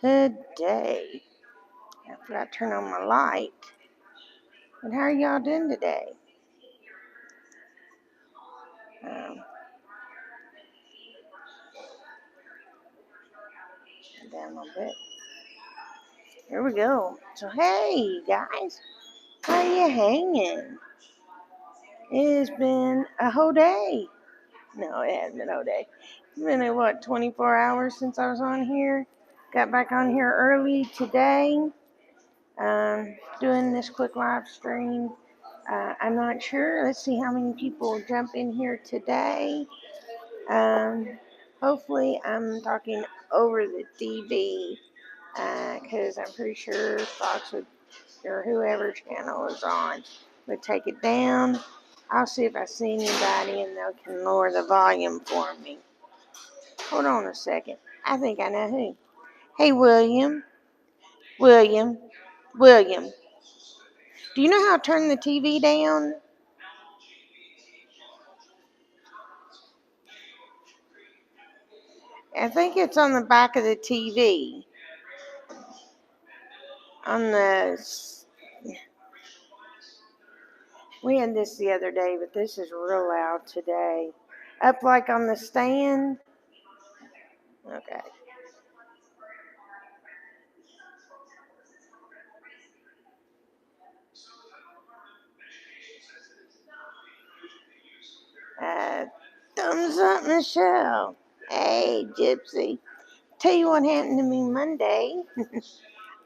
today. I forgot to turn on my light. But how are y'all doing today? Um, down a little bit. Here we go. So hey guys, how you hanging? It has been a whole day. No, it hasn't been a whole day. It's been 24 hours since I was on here. Got back on here early today. Doing this quick live stream. I'm not sure. Let's see how many people jump in here today. Hopefully, I'm talking over the TV because I'm pretty sure Fox would, or whoever channel is on, would take it down. I'll see if I see anybody and they can lower the volume for me. Hold on a second. I think I know who. Hey, William. William. William. Do you know how to turn the TV down? I think it's on the back of the TV. On the. We had this the other day, but this is real loud today. Up like on the stand. Okay. Uh, Thumbs up, Michelle. Hey, Gypsy. Tell you what happened to me Monday.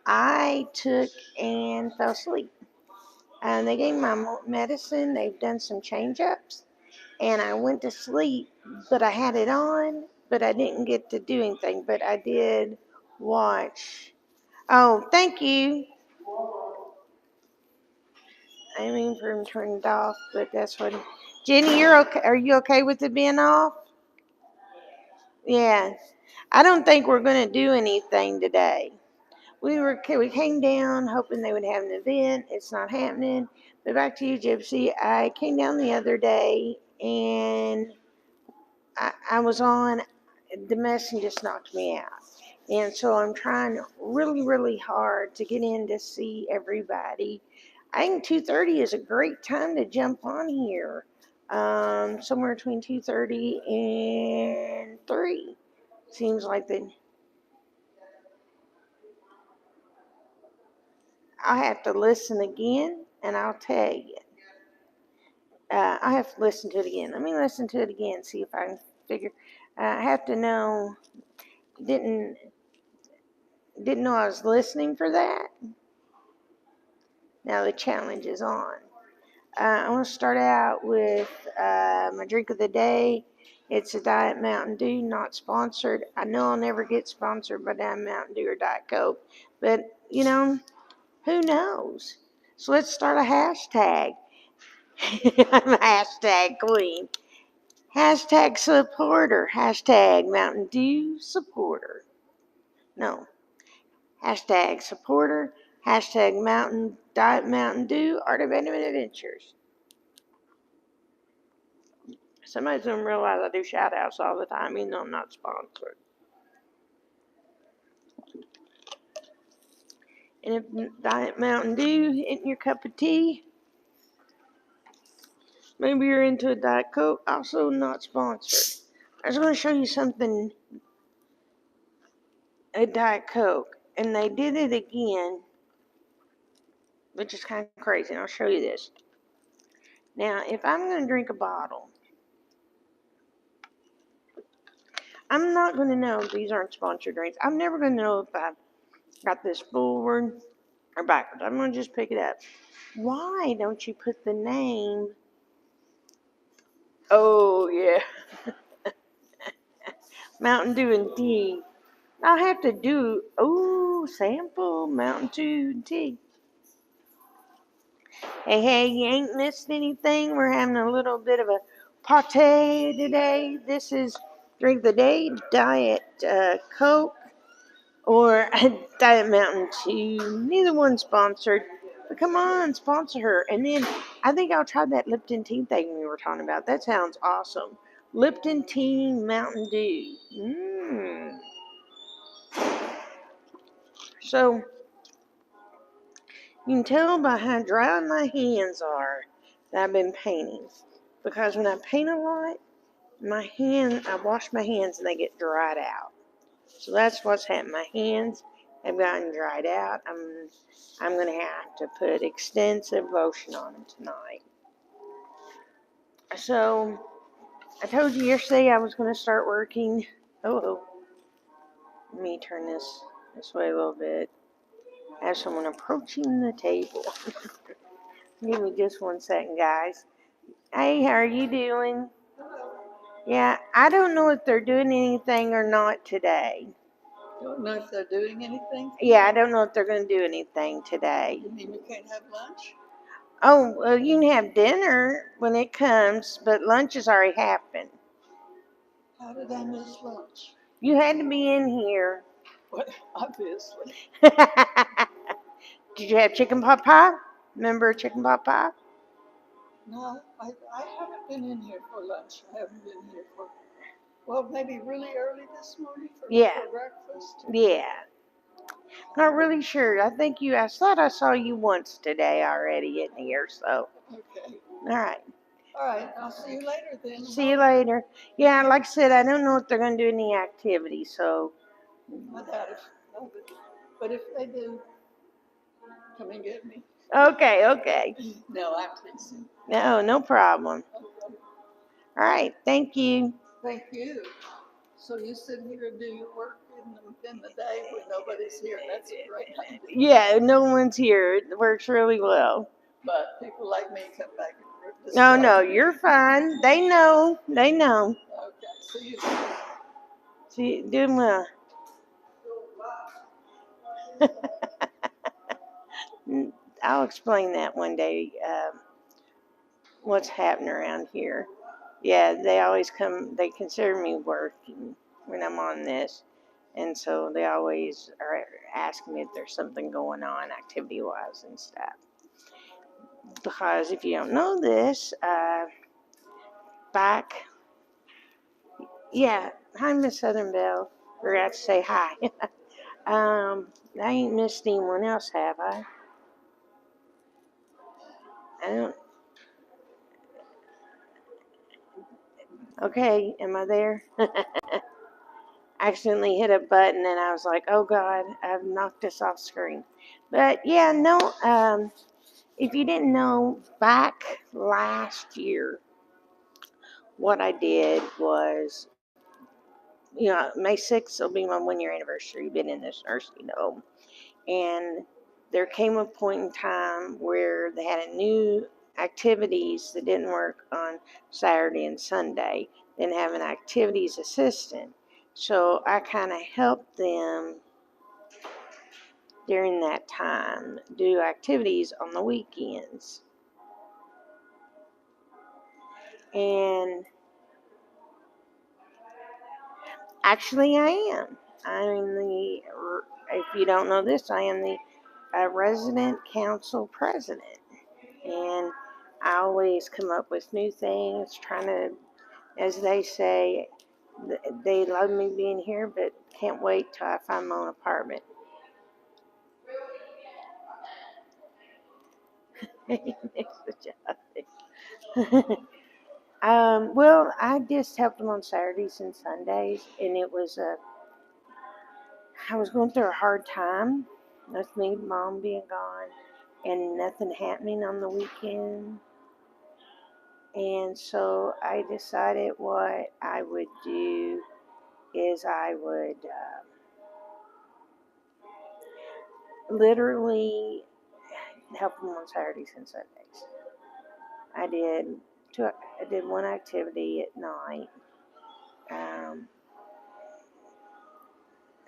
I took and fell asleep. They gave me my medicine. They've done some change ups. And I went to sleep, but I had it on, but I didn't get to do anything. But I did watch. Oh, thank you. I mean for him turn it off, but that's what. Jenny, you're okay. Are you okay with it being off? Yeah. I don't think we're gonna do anything today. We came down hoping they would have an event. It's not happening. But back to you, Gypsy. I came down the other day and I was on. The medicine just knocked me out. And so I'm trying really, really hard to get in to see everybody. I think 2:30 is a great time to jump on here. Somewhere between 2:30 and 3. Seems like I'll have to listen again and I'll tell you. I have to listen to it again. Let me listen to it again, see if I can figure. I have to know. Didn't didn't know I was listening for that. Now the challenge is on. I'm going to start out with my drink of the day. It's a Diet Mountain Dew, not sponsored. I know I'll never get sponsored by Diet Mountain Dew or Diet Coke, but who knows? So let's start a hashtag. I'm a hashtag queen. Hashtag supporter. Hashtag Mountain Dew supporter. No. Hashtag supporter. Hashtag Diet Mountain Dew Art of Adventures. Somebody's gonna realize I do shout outs all the time, even though I'm not sponsored. And if Diet Mountain Dew isn't your cup of tea, maybe you're into a Diet Coke, also not sponsored. I was going to show you something, a Diet Coke, and they did it again, which is kind of crazy, and I'll show you this. Now, if I'm going to drink a bottle, I'm not going to know if these aren't sponsored drinks. I'm never going to know if I got this forward or backwards. I'm going to just pick it up. Why don't you put the name? Oh, yeah. Mountain Dew and tea. I'll have to do, sample Mountain Dew and tea. Hey, you ain't missed anything. We're having a little bit of a party today. This is Drink the Day, Diet Coke, or Diet Mountain Dew. Neither one sponsored. But come on, sponsor her. And then I think I'll try that Lipton tea thing we were talking about. That sounds awesome. Lipton tea, Mountain Dew. So you can tell by how dry my hands are that I've been painting. Because when I paint a lot, I wash my hands and they get dried out. So that's what's happened. My hands have gotten dried out. I'm gonna have to put extensive lotion on them tonight. So I told you yesterday I was gonna start working. Oh, let me turn this way a little bit. I have someone approaching the table. Give me just 1 second, guys. Hey, how are you doing? Yeah, I don't know if they're doing anything or not today. Don't know if they're doing anything. Yeah, I don't know if they're going to do anything today. You mean you can't have lunch? Oh, well, you can have dinner when it comes, but lunch has already happened. How did I miss lunch? You had to be in here. Well, obviously. Did you have chicken pot pie? Remember chicken pot pie? No, I haven't been in here for lunch. I haven't been here for, well, maybe really early this morning for breakfast. Yeah. Not really sure. I thought I saw you once today already in here, so. Okay. Alright. All right, I'll see you later then. See you later. Yeah, like I said, I don't know if they're going to do any activity, so. I doubt it. But if they do, come and get me. Okay. No, I'm teasing. No problem. Okay. Alright, thank you. Thank you. So you sit here and do your work in the day when nobody's here. That's a great idea. Yeah, no one's here. It works really well. But people like me come back and No, you're fine. They know. Okay, see you later. See, doing well. I'll explain that one day. What's happening around here? Yeah, they always come. They consider me working when I'm on this, and so they always are asking me if there's something going on activity-wise and stuff. Because if you don't know this, back, yeah, hi Miss Southern Belle. Forgot to say hi. I ain't missed anyone else, have I? I don't. Okay, am I there? Accidentally hit a button and I was like, oh God, I've knocked this off screen. But yeah, no, if you didn't know, back last year, what I did was, May 6th will be my 1 year anniversary. Been in this nursing home. And there came a point in time where they had a new activities that didn't work on Saturday and Sunday. They didn't have an activities assistant. So I kind of helped them during that time do activities on the weekends. And actually, I am. If you don't know this, I am the resident council president. And I always come up with new things, trying to, as they say, they love me being here, but can't wait till I find my own apartment. Well, I just helped them on Saturdays and Sundays, and I was going through a hard time with me, mom being gone, and nothing happening on the weekend. And so I decided what I would do is I would literally help them on Saturdays and Sundays. I did one activity at night. Um,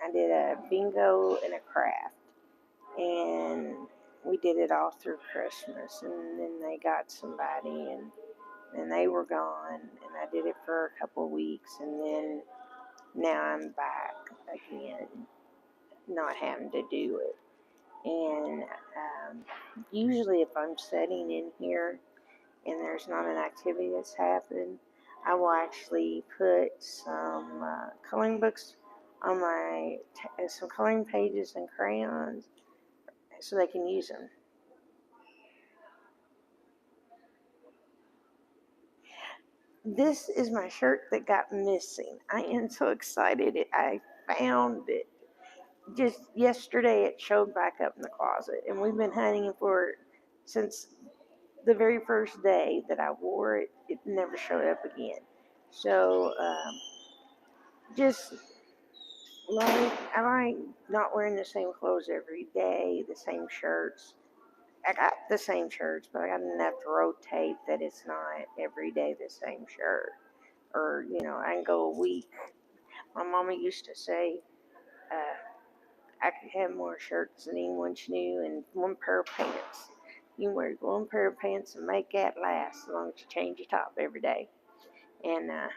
I did a bingo and a craft, and we did it all through Christmas. And then they got somebody, and they were gone, and I did it for a couple of weeks, and then now I'm back again, not having to do it. And usually, if I'm sitting in here and there's not an activity that's happened, I will actually put some coloring books on some coloring pages and crayons so they can use them. This is my shirt that got missing. I am so excited. I found it. Just yesterday, it showed back up in the closet, and we've been hunting for it since the very first day that I wore it. It never showed up again. So, just I like not wearing the same clothes every day, the same shirts. I got the same shirts, but I got enough to rotate that it's not every day the same shirt. Or, I can go a week. My mama used to say, I could have more shirts than anyone she knew and one pair of pants. You can wear one pair of pants and make that last as long as you change your top every day. And I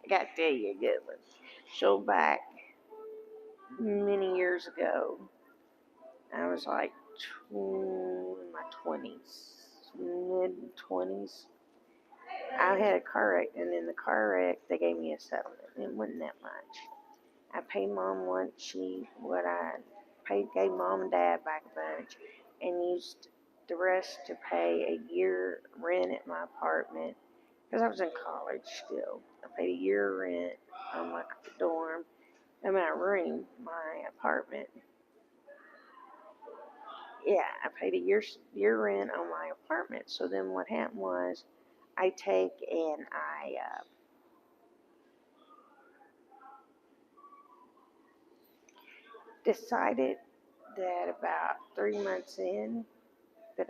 got to tell you a good one. So back many years ago, I was like in my 20s, mid 20s. I had a car wreck, and in the car wreck, they gave me a settlement. It wasn't that much. I paid mom what I gave mom and dad back a bunch, and used the rest to pay a year rent at my apartment because I was in college still. I paid a year rent on my dorm, in my room, my apartment. Yeah, I paid a year rent on my apartment. So then what happened was, I decided that about 3 months in that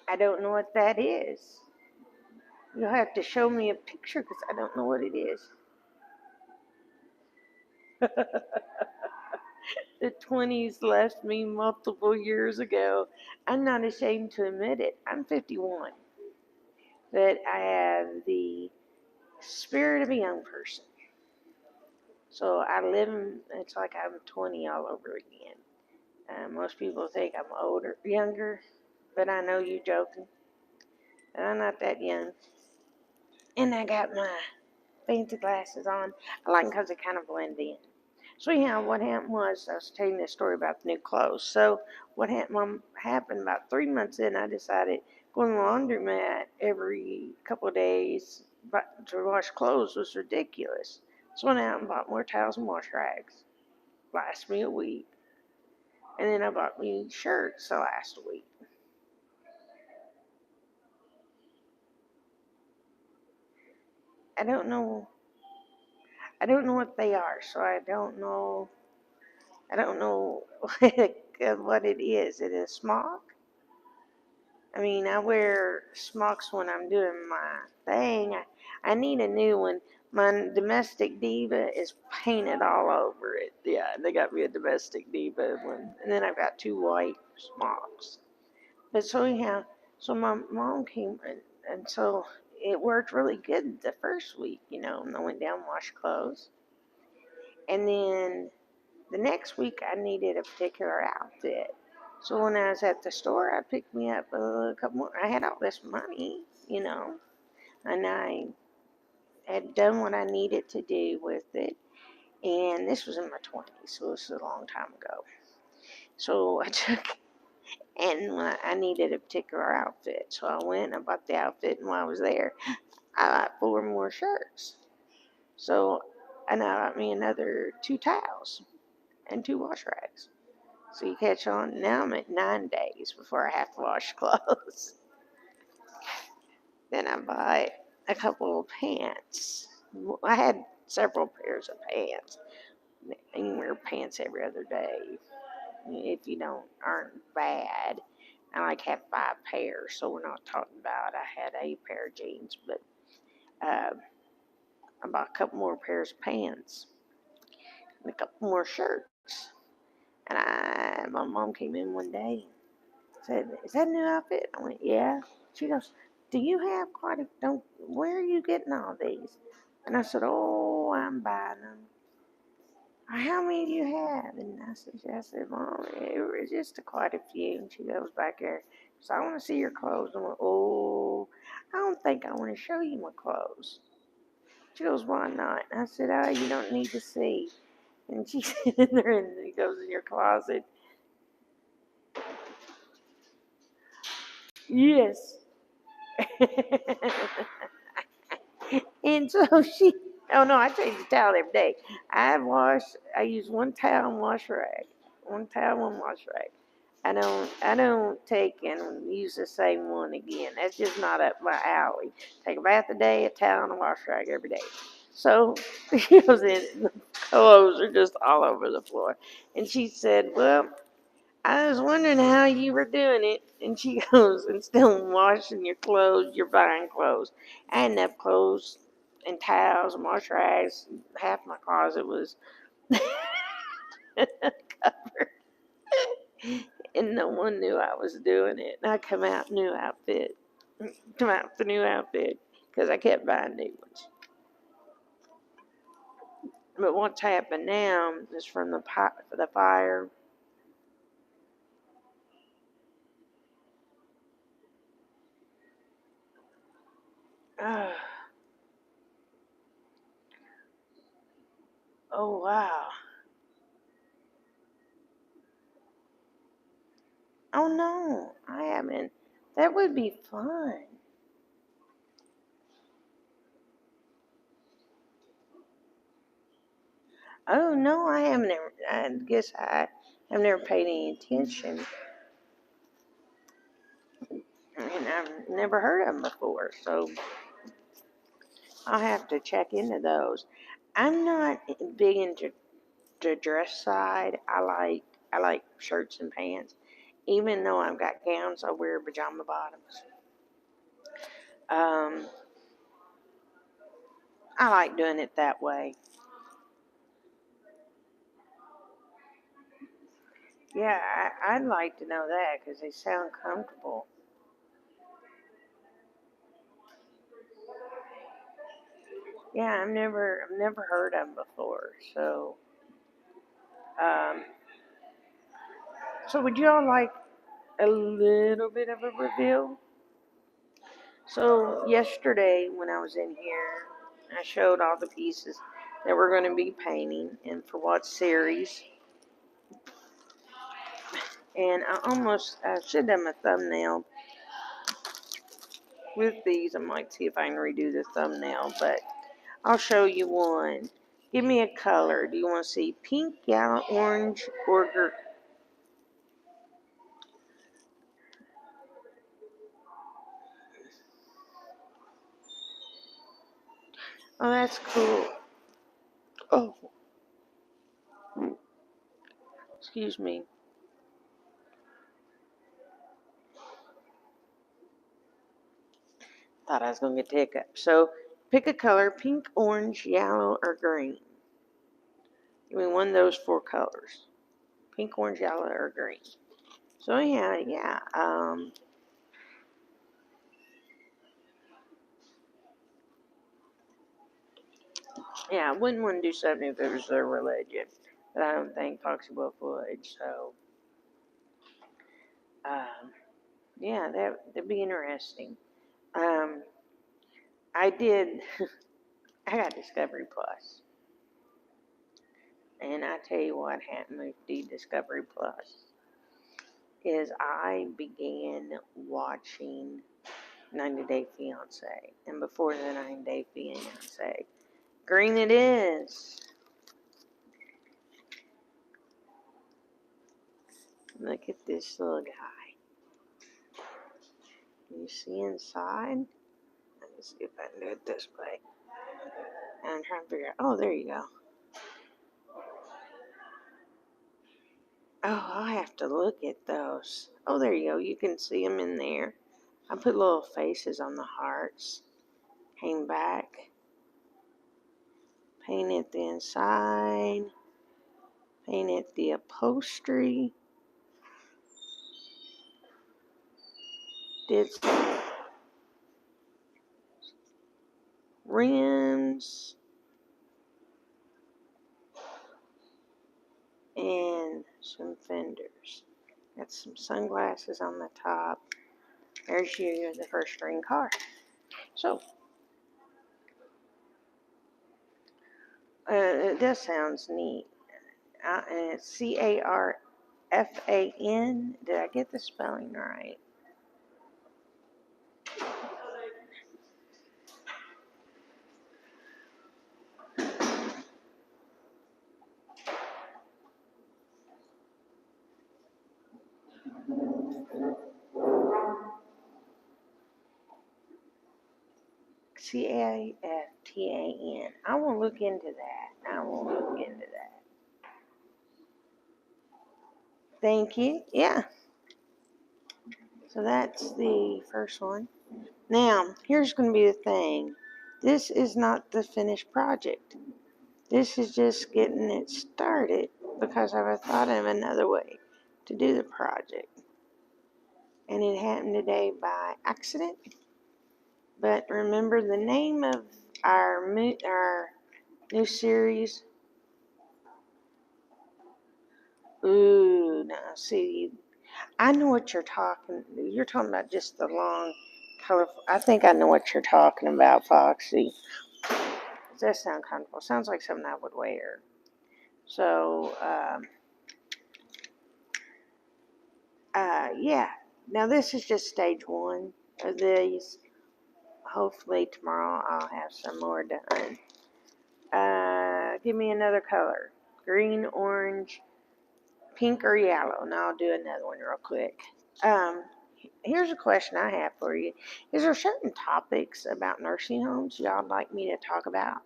I don't know what that is. You'll have to show me a picture because I don't know what it is. The 20s left me multiple years ago. I'm not ashamed to admit it. I'm 51. But I have the spirit of a young person. So it's like I'm 20 all over again. Most people think I'm younger, but I know you're joking. And I'm not that young. And I got my fancy glasses on. I like them because they kind of blend in. So anyhow, what happened was I was telling this story about the new clothes. So what happened about 3 months in, I decided going to the laundromat every couple of days to wash clothes was ridiculous. So I went out and bought more towels and wash rags. Last me a week. And then I bought me shirts to last a week. I don't know. I don't know what they are, so I don't know. I don't know what it is. It is smock. I mean, I wear smocks when I'm doing my thing. I need a new one. My Domestic Diva is painted all over it. Yeah, they got me a Domestic Diva one. And then I've got two white smocks. But so anyhow, so my mom came and so it worked really good the first week, and I went down and washed clothes. And then the next week I needed a particular outfit. So when I was at the store, I picked me up a couple more. I had all this money, and I had done what I needed to do with it. And this was in my 20s, so this was a long time ago. So and I needed a particular outfit. So I went and I bought the outfit, and while I was there, I bought 4 more shirts. So, and I got me another 2 towels and 2 wash rags. So you catch on. Now I'm at 9 days before I have to wash clothes. Then I bought a couple of pants. I had several pairs of pants. You can wear pants every other day if you aren't bad. I like have 5 pairs, so we're not talking about I had 8 pair of jeans, but uh, I bought a couple more pairs of pants and a couple more shirts. And my mom came in one day and said, "Is that a new outfit?" I went, "Yeah." She goes, "Do you have quite a, don't, where are you getting all these?" And I said, "Oh, I'm buying them." "How many do you have?" And I said, "Mom, it was just quite a few." And she goes back there. So I want to see your clothes. I went, oh, I don't think I want to show you my clothes. She goes, why not? And I said, oh, you don't need to see. And she said, in there, and he goes in your closet. Yes. And so oh no, I change the towel every day. I use one towel and wash rag. One towel, one wash rag. I don't take and use the same one again. That's just not up my alley. Take a bath a day, a towel, and a wash rag every day. So she goes in, the clothes are just all over the floor. And she said, well, I was wondering how you were doing it. And she goes, instead of washing your clothes, you're buying clothes. I had enough clothes and towels and wash rags. Half my closet was covered. And no one knew I was doing it. And I come out new outfit. Come out with a new outfit because I kept buying new ones. But what's happened now is from the fire. Oh wow. Oh no, I haven't. That would be fun. Oh no, I haven't. I guess have never paid any attention. I mean, I've never heard of them before, so I'll have to check into those. I'm not big into the dress side. I like shirts and pants. Even though I've got gowns, I wear pajama bottoms. Um, I like doing it that way. Yeah, I'd like to know that because they sound comfortable. Yeah, I've never heard of them before. Um, so would you all like a little bit of a reveal? So yesterday when I was in here, I showed all the pieces that we're going to be painting and for what series. And I should have my thumbnail with these. I might see if I can redo the thumbnail, but I'll show you one. Give me a color. Do you want to see pink, yellow, orange, or green? Oh, that's cool. Oh, excuse me. Thought I was going to get the hiccup. So pick a color, pink, orange, yellow, or green. Give me one of those four colors. Pink, orange, yellow, or green. So yeah, I wouldn't want to do something if it was their religion. But I don't think Foxy Wolf would. So, um, yeah, that'd be interesting. Um, I did, I got Discovery Plus. And I tell you what happened with the Discovery Plus is I began watching 90 Day Fiance. And before the 90 Day Fiance, green it is. Look at this little guy. You see inside? Let me see if I can do it this way. I'm trying to figure out. Oh, there you go. Oh, I'll have to look at those. Oh, there you go. You can see them in there. I put little faces on the hearts. Hang back. Painted the inside. Painted the upholstery. Did some rims. And some fenders. Got some sunglasses on the top. There's you, the first green card. So, this sounds neat. And it's CARFAN. Did I get the spelling right? CAFTAN. I will look into that. Thank you. Yeah. So that's the first one. Now, here's going to be the thing. This is not the finished project. This is just getting it started because I've thought of another way to do the project. And it happened today by accident. But remember the name of our new series? Ooh, now see, I know what you're talking about just the long, colorful. I think I know what you're talking about, Foxy. Does that sound comfortable? Sounds like something I would wear. So, yeah. Now this is just stage one of these. Hopefully tomorrow I'll have some more done. Give me another color. Green, orange, pink, or yellow. Now I'll do another one real quick. Here's a question I have for you. Is there certain topics about nursing homes y'all would like me to talk about?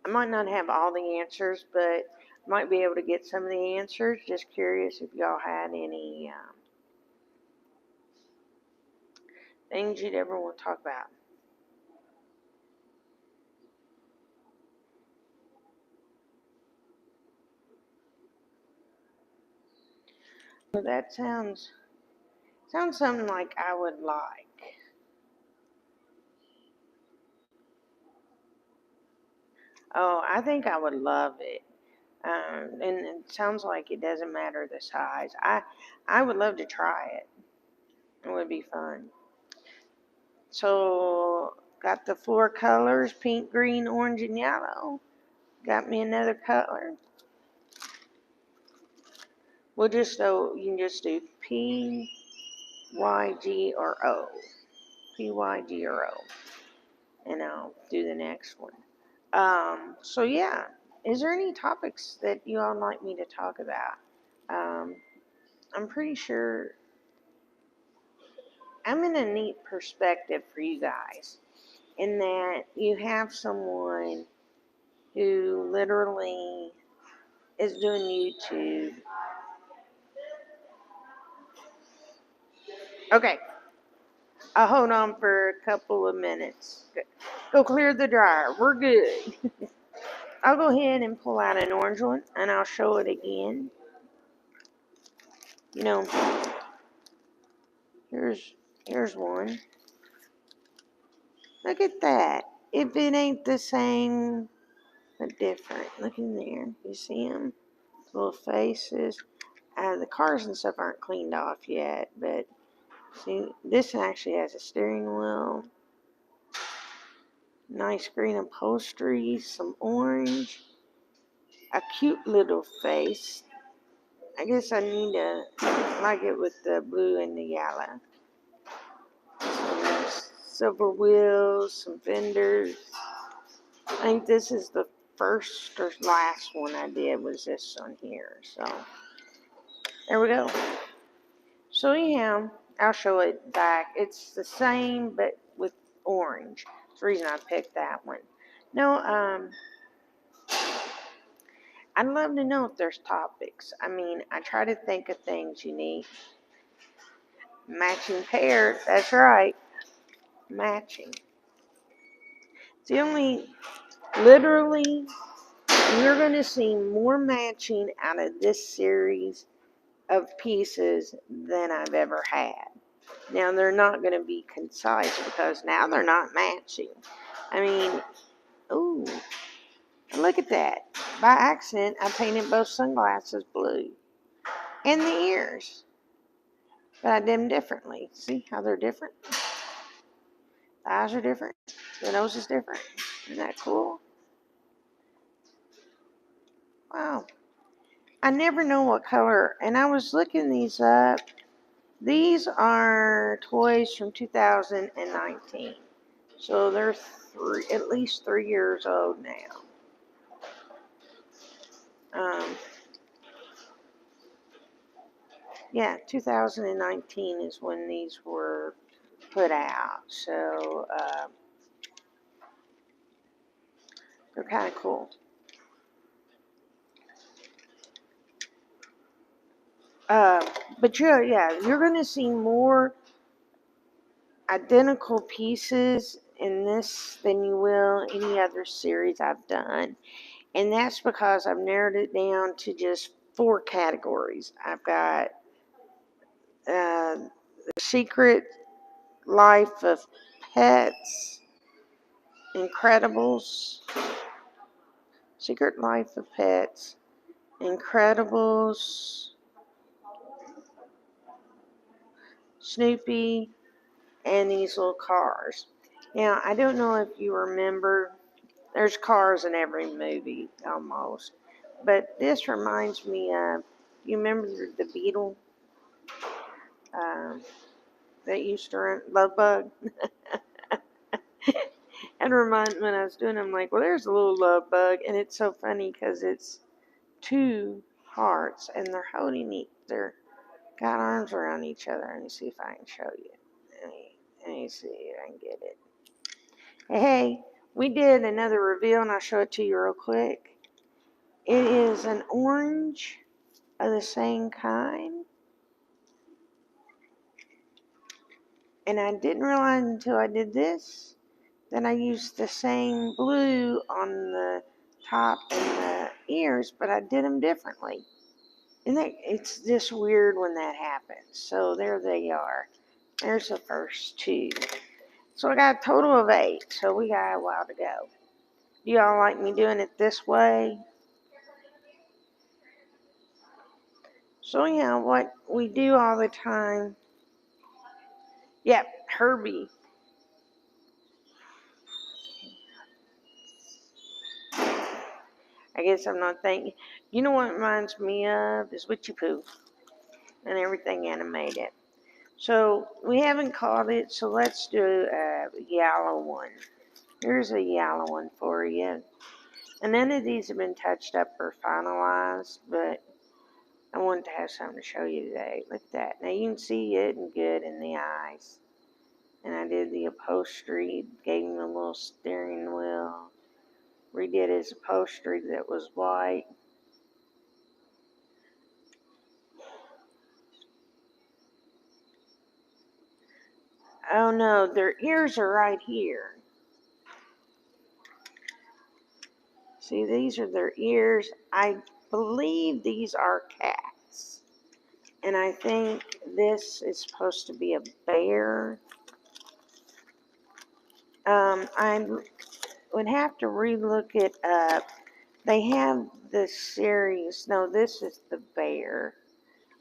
I might not have all the answers, but I might be able to get some of the answers. Just curious if y'all had any things you'd ever want to talk about. So that sounds something like I would like. Oh, I think I would love it. And it sounds like it doesn't matter the size. I would love to try it. It would be fun. So, got the 4 colors, pink, green, orange, and yellow. Got me another color. You can just do P, Y, G, or O. P, Y, G, or O. And I'll do the next one. So yeah. Is there any topics that you all like me to talk about? I'm pretty sure I'm in a neat perspective for you guys in that you have someone who literally is doing YouTube. Okay, I'll hold on for a couple of minutes. Go clear the dryer. We're good. I'll go ahead and pull out an orange one and I'll show it again. You know, here's one. Look at that. If it ain't the same, but different. Look in there. You see them? Little faces. The cars and stuff aren't cleaned off yet, but see, this actually has a steering wheel. Nice green upholstery, some orange. A cute little face. I guess I need to like it with the blue and the yellow. Some silver wheels, some fenders. I think this is the first or last one I did was this one here. So there we go. So anyhow, I'll show it back. It's the same but with orange. That's the reason I picked that one. No, I'd love to know if there's topics. I mean, I try to think of things unique. Matching pairs, that's right. Matching. It's the only, literally, you're going to see more matching out of this series of pieces than I've ever had. Now, they're not going to be concise because now they're not matching. I mean, ooh, look at that. By accident, I painted both sunglasses blue. And the ears. But I did them differently. See how they're different? The eyes are different. The nose is different. Isn't that cool? Wow. I never know what color. And I was looking these up. These are toys from 2019. So they're at least 3 years old now. Yeah, 2019 is when these were put out. So they're kind of cool. But you're going to see more identical pieces in this than you will any other series I've done. And that's because I've narrowed it down to just 4 categories. I've got The Secret Life of Pets, Incredibles, Secret Life of Pets, Incredibles, Snoopy, and these little cars. Now, I don't know if you remember, there's cars in every movie almost, but this reminds me of, you remember the Beetle that used to run, Love Bug? And remind when I was doing, I'm like, well, there's a little love bug, and it's so funny because it's 2 hearts, and they're holding they're got arms around each other. Let me see if I can show you. Let me see if I can get it. Hey, we did another reveal, and I'll show it to you real quick. It is an orange of the same kind, and I didn't realize until I did this that I used the same blue on the top and the ears, but I did them differently. And it's just weird when that happens. So there they are. There's the first 2. So I got a total of 8. So we got a while to go. Do y'all like me doing it this way? So yeah, what we do all the time. Yep, Herbie. I guess I'm not thinking. You know what it reminds me of is Witchy Poo and everything animated. So we haven't caught it, so let's do a yellow one. Here's a yellow one for you. And none of these have been touched up or finalized, but I wanted to have something to show you today. Look at that. Now you can see it and good in the eyes. And I did the upholstery, gave him a little steering wheel, redid his upholstery that was white. Oh no, their ears are right here. See, these are their ears. I believe these are cats. And I think this is supposed to be a bear. I would have to relook it up. They have the series. No, this is the bear.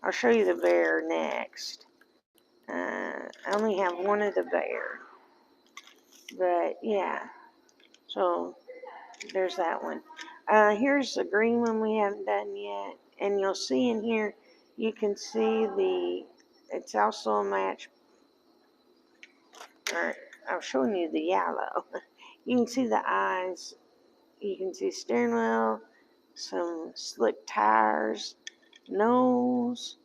I'll show you the bear next. I only have one of the bear. But yeah. So there's that one. Here's the green one we haven't done yet. And you'll see in here, you can see it's also a match. Alright, I'm showing you the yellow. You can see the eyes. You can see steering wheel, some slick tires, nose,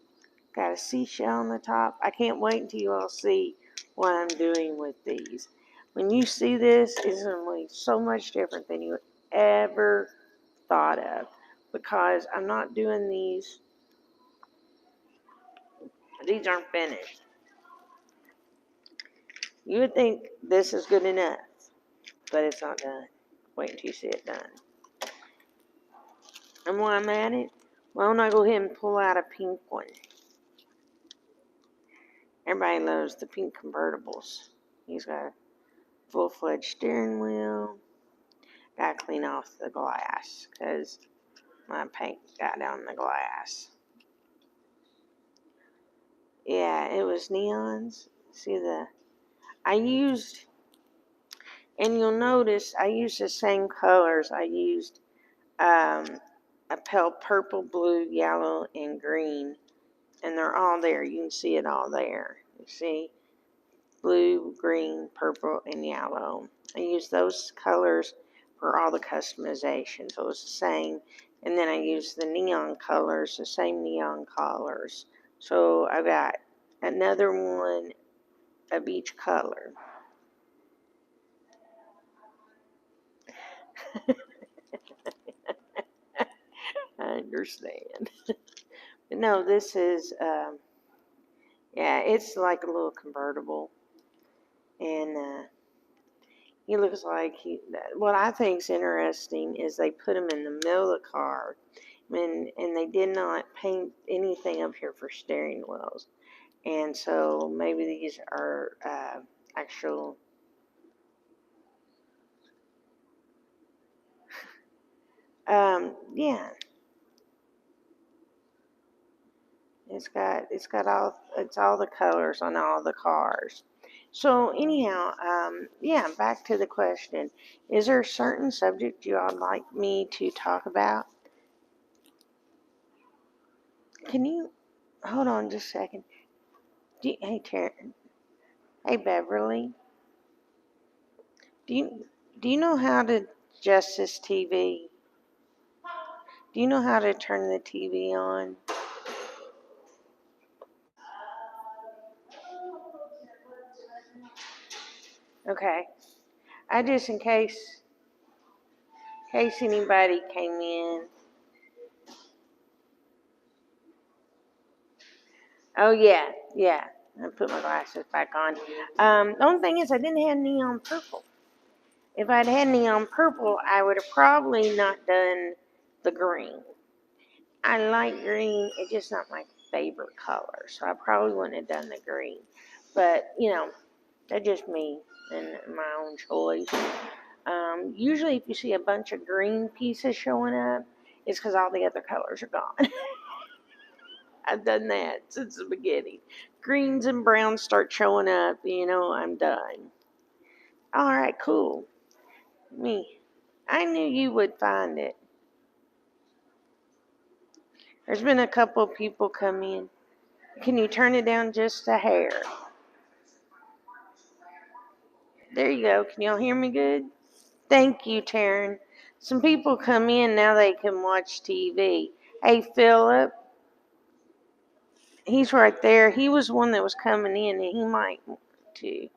got a seashell on the top. I can't wait until you all see what I'm doing with these. When you see this, it's going to be so much different than you ever thought of, because I'm not doing these. These aren't finished. You would think this is good enough, but it's not done. Wait until you see it done. And while I'm at it, why don't I go ahead and pull out a pink one? Everybody loves the pink convertibles. He's got a full-fledged steering wheel. Got to clean off the glass because my paint got down the glass. Yeah, it was neons. See I used, and you'll notice I used the same colors. I used a pale purple, blue, yellow, and green, and they're all there. You can see it all there. You see blue, green, purple, and yellow. I used those colors for all the customization, so it's the same. And then I used the neon colors, the same neon colors. So I got another one of each color. I understand. But no, this is, yeah, it's like a little convertible. And he looks like what I think's interesting is they put him in the middle of the car. And they did not paint anything up here for steering wheels. And so maybe these are actual. Yeah, it's all the colors on all the cars. So anyhow, yeah, back to the question: is there a certain subject you would like me to talk about? Can you hold on just a second? Hey, hey, Beverly, do you do you know how to adjust this TV? Do you know how to turn the TV on? Okay, I just in case anybody came in. Oh yeah, yeah. I put my glasses back on. The only thing is, I didn't have neon purple. If I'd had neon purple, I would have probably not done the green. I like green. It's just not my favorite color, so I probably wouldn't have done the green. But that's just me and my own choice. Usually, if you see a bunch of green pieces showing up, it's because all the other colors are gone. I've done that since the beginning. Greens and browns start showing up, I'm done. All right, cool. Me. I knew you would find it. There's been a couple people come in. Can you turn it down just a hair? There you go. Can y'all hear me good? Thank you, Taryn. Some people come in, now they can watch TV. Hey, Philip, he's right there. He was one that was coming in, and he might too.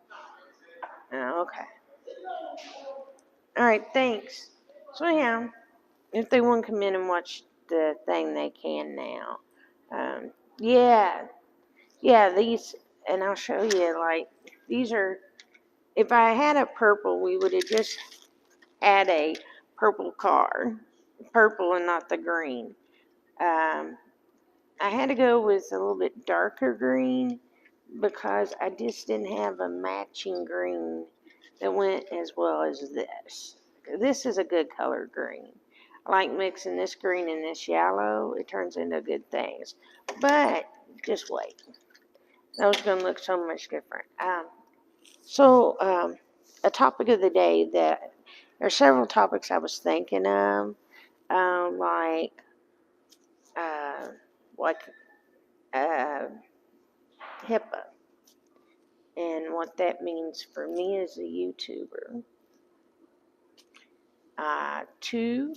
Oh, okay. All right, thanks. So, anyhow, if they want to come in and watch the thing, they can now. Yeah, yeah, these, and I'll show you, like, these are, if I had a purple, we would have just had a purple car. Purple and not the green. Um, I had to go with a little bit darker green because I just didn't have a matching green that went as well as this. This is a good color green. I like mixing this green and this yellow. It turns into good things. But just wait. That was going to look so much different. So, a topic of the day that there are several topics I was thinking of, like uh, like uh, HIPAA and what that means for me as a YouTuber. Two,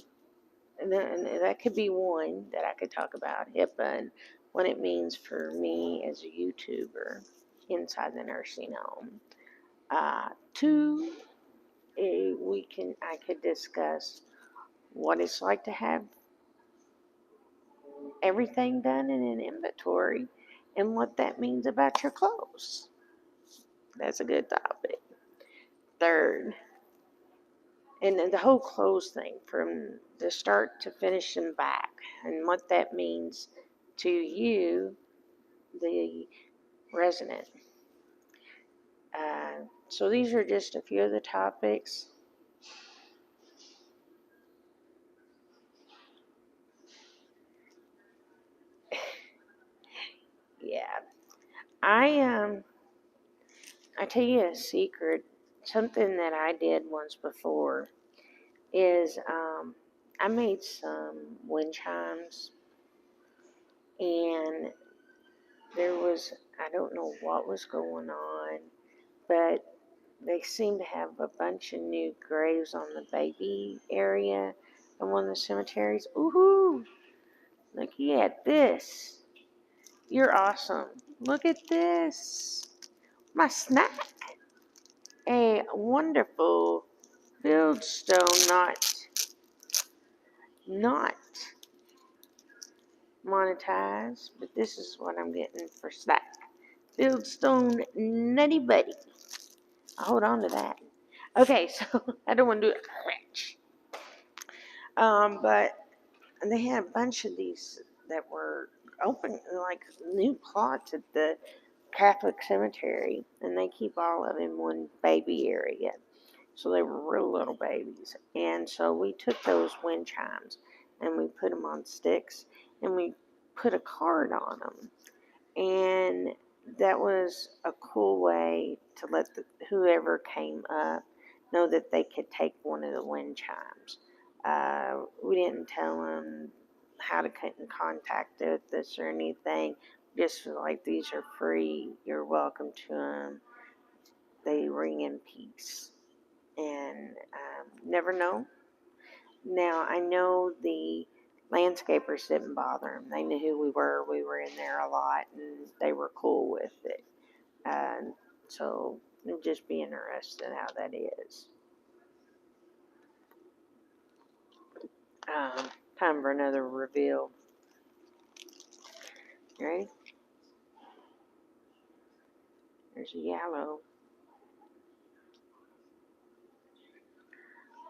and that could be one that I could talk about HIPAA and what it means for me as a YouTuber inside the nursing home. Two, I could discuss what it's like to have everything done in an inventory and what that means about your clothes. That's a good topic. Third, and the whole clothes thing from the start to finish and back, and what that means to you, the resident. So these are just a few of the topics. Yeah. I tell you a secret. Something that I did once before is I made some wind chimes, and I don't know what was going on, but they seem to have a bunch of new graves on the baby area in one of the cemeteries. Ooh, looky at this. You're awesome. Look at this. My snack. A wonderful fieldstone, not monetized, but this is what I'm getting for snack. Fieldstone Nutty Buddy. I'll hold on to that. Okay, so I don't want to do it rich. But they had a bunch of these that were open, like new plots at the Catholic cemetery, and they keep all of them in one baby area. So they were real little babies. And so we took those wind chimes and we put them on sticks and we put a card on them. And that was a cool way to let whoever came up know that they could take one of the wind chimes. We didn't tell them how to get in contact with us or anything. Just like, these are free. You're welcome to them. They ring in peace. And never know. Now, I know the landscapers didn't bother them. They knew who we were. We were in there a lot, and they were cool with it. So it'll just be interesting how that is. Time for another reveal. You ready? There's a yellow.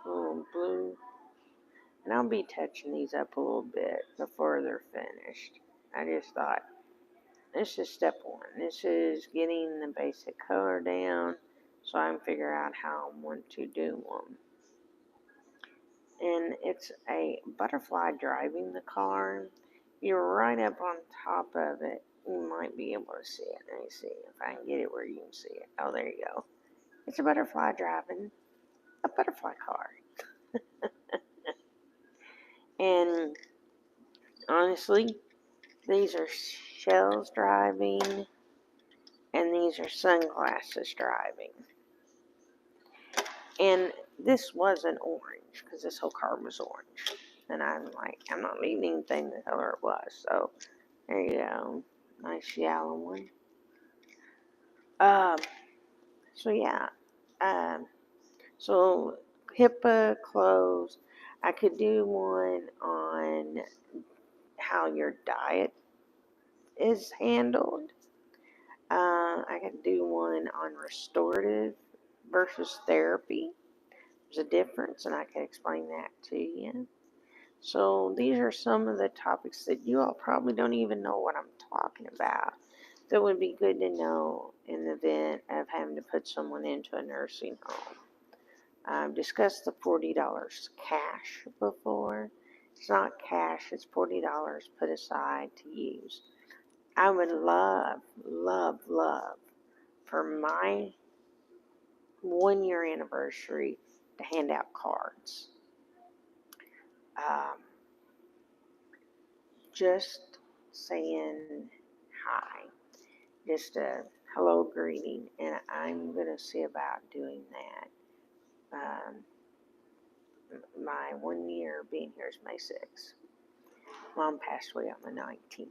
A little blue. And I'll be touching these up a little bit before they're finished. I just thought, this is step one. This is getting the basic color down so I can figure out how I want to do them. And it's a butterfly driving the car. You're right up on top of it. You might be able to see it. Let me see if I can get it where you can see it. Oh, there you go. It's a butterfly driving a butterfly car. And honestly, these are shells driving, and these are sunglasses driving. And this wasn't orange, because this whole car was orange. And I'm like, I'm not leaving anything the color it was. So, there you go. Nice yellow one. So yeah. So HIPAA clothes. I could do one on how your diet is handled. I could do one on restorative versus therapy. There's a difference, and I can explain that to you. So these are some of the topics that you all probably don't even know what I'm talking about. That would be good to know in the event of having to put someone into a nursing home. I've discussed the $40 cash before. It's not cash, it's $40 put aside to use. I would love, love, love for my 1 year anniversary to hand out cards. Just saying hi, just a hello greeting, and I'm going to see about doing that. My 1 year being here is May 6th. Mom passed away on the 19th.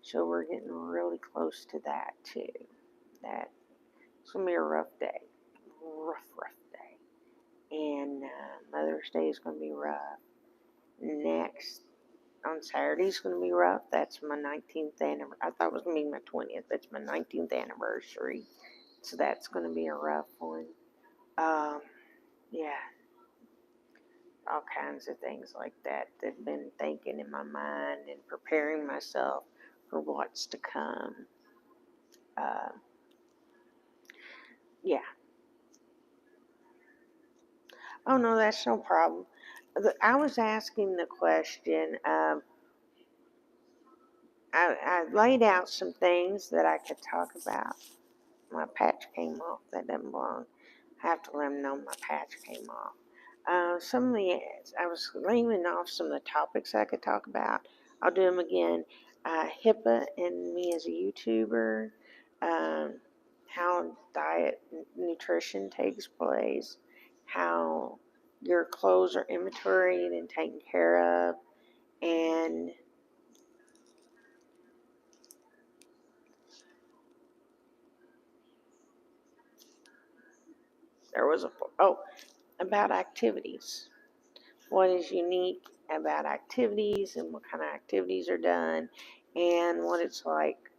So we're getting really close to that too. It's going to be a rough day. Rough day. And Mother's Day is going to be rough. Next, on Saturday is going to be rough. That's my 19th anniversary. I thought it was going to be my 20th. That's my 19th anniversary. So that's going to be a rough one. Yeah. All kinds of things like that I've been thinking in my mind and preparing myself for what's to come. Yeah. Oh, no, that's no problem. I was asking the question, I laid out some things that I could talk about. My patch came off. That doesn't belong. I have to let them know my patch came off. Some of the, I was leaving off some of the topics I could talk about. I'll do them again. HIPAA and me as a YouTuber, how diet nutrition takes place, how your clothes are inventoried and taken care of, and there was about activities. What is unique about activities and what kind of activities are done, and what it's like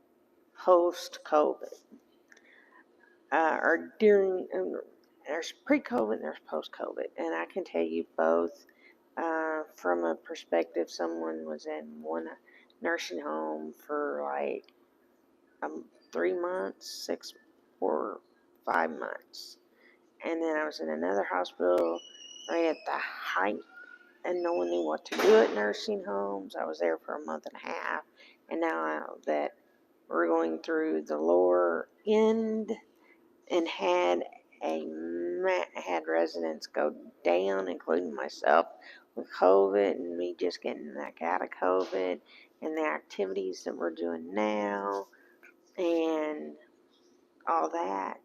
post COVID, or during. There's pre-COVID and there's post-COVID, and I can tell you both from a perspective. Someone was in one nursing home for like 3 months, 5 months, and then I was in another hospital right at the height, and no one knew what to do at nursing homes. I was there for a month and a half, and now that we're going through the lower end, and had residents go down, including myself, with COVID, and me just getting back out of COVID, and the activities that we're doing now, and all that.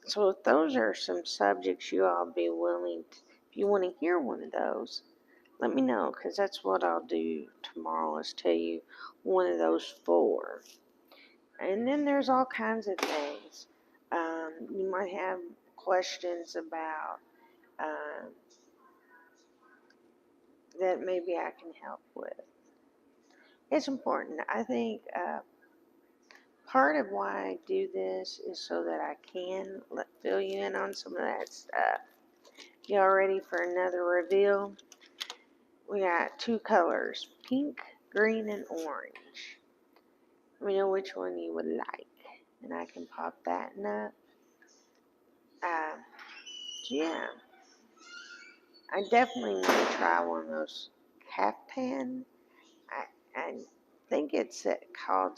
So if those are some subjects you all be willing to, if you want to hear one of those, let me know, because that's what I'll do tomorrow, is tell you one of those 4. And then there's all kinds of things. You might have questions about that maybe I can help with. It's important. I think part of why I do this is so that I can fill you in on some of that stuff. Y'all ready for another reveal? We got 2 colors, pink, green, and orange. Let me know which one you would like, and I can pop that up. Yeah, I definitely want to try one of those caftan. I think it's called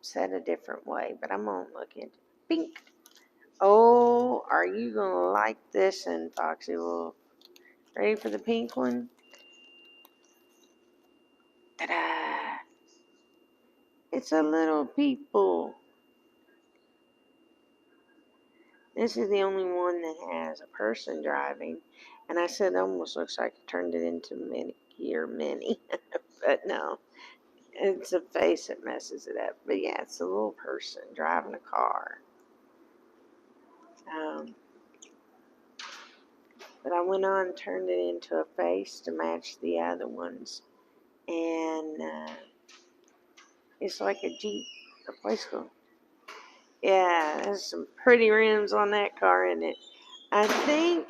said a different way, but I'm gonna look into pink. Oh, are you gonna like this one, Foxy Wolf? Ready for the pink one? Ta-da! It's a little people. This is the only one that has a person driving, and I said it almost looks like it turned it into Minnie, but no. It's the face that messes it up. But yeah, it's a little person driving a car. But I went on and turned it into a face to match the other ones. And it's like a Jeep replaceable. Yeah, there's some pretty rims on that car, isn't it? I think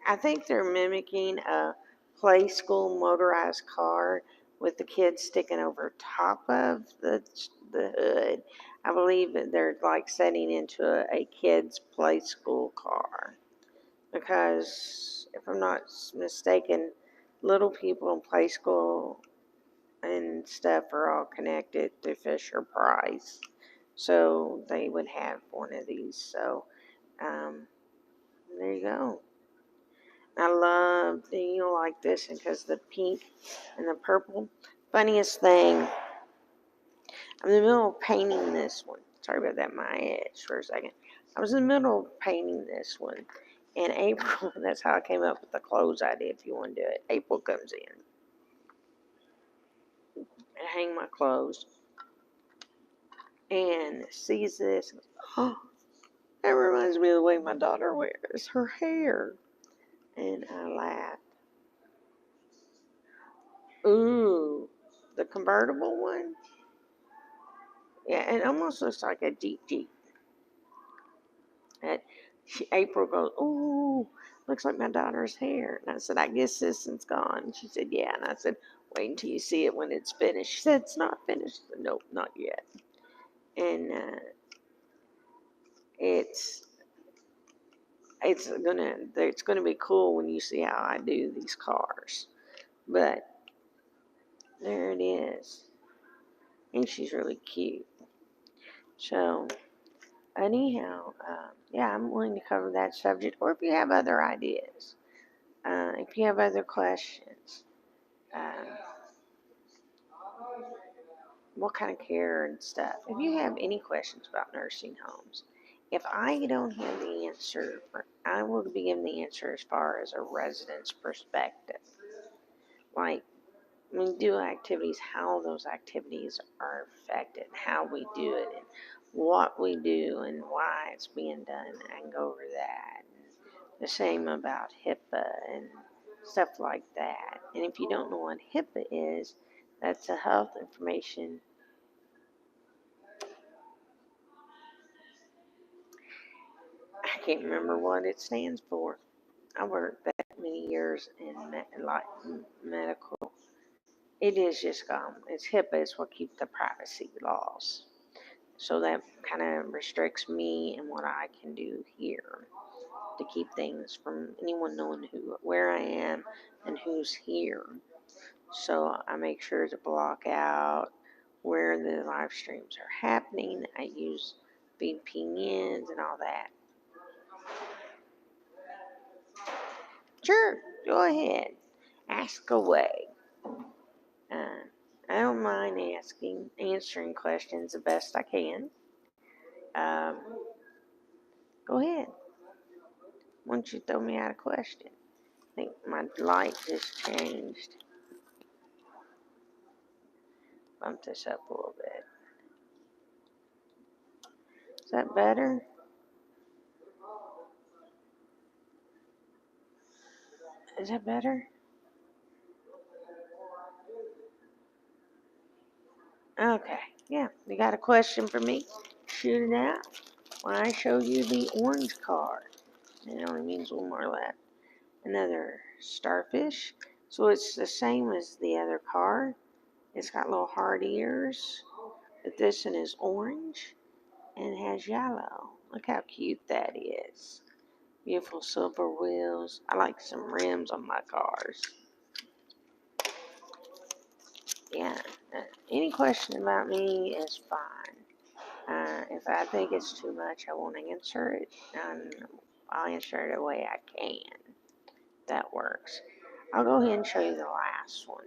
I think they're mimicking a play school motorized car with the kids sticking over top of the hood. I believe that they're like setting into a kid's play school car, because if I'm not mistaken, little people in play school and stuff are all connected to Fisher Price, so they would have one of these. So there you go. I love the, like this, because the pink and the purple. Funniest thing, I'm in the middle of painting this one. Sorry about that, my edge for a second. I was in the middle of painting this one. And April, that's how I came up with the clothes idea, if you want to do it. April comes in and hang my clothes and sees this. And goes, oh, that reminds me of the way my daughter wears her hair. And I laughed. Ooh, the convertible one? Yeah, it almost looks like a Jeep. And April goes, ooh, looks like my daughter's hair. And I said, I guess this one's gone. She said, yeah. And I said, wait until you see it when it's finished. She said, it's not finished. I said, nope, not yet. And it's gonna be cool when you see how I do these cars. But There it is. And she's really cute. So, anyhow, yeah, I'm willing to cover that subject. Or if you have other ideas, if you have other questions, um, what kind of care and stuff. If you have any questions about nursing homes, if I don't have the answer, I will be given the answer as far as a resident's perspective. Like, when we do activities, how those activities are affected, how we do it, and what we do, and why it's being done. I can go over that. The same about HIPAA and stuff like that. And if you don't know what HIPAA is, that's a health information. I can't remember what it stands for. I worked that many years in medical. It is just it's HIPAA is what keeps the privacy laws. So that kind of restricts me and what I can do here to keep things from anyone knowing where I am and who's here. So I make sure to block out where the live streams are happening. I use VPNs and all that. Sure, go ahead. Ask away. Uh, I don't mind answering questions the best I can. Um, go ahead. Why don't you throw me out a question? I think my light just changed. Bump this up a little bit. Is that better? Is that better? Okay, yeah. You got a question for me? Shoot it out. When I show you the orange card, it only means one more left. Another starfish. So it's the same as the other card. It's got little hard ears, but this one is orange and has yellow. Look how cute that is. Beautiful silver wheels. I like some rims on my cars. Yeah, any question about me is fine. If I think it's too much, I won't answer it, and I'll answer it the way I can. That works. I'll go ahead and show you the last one.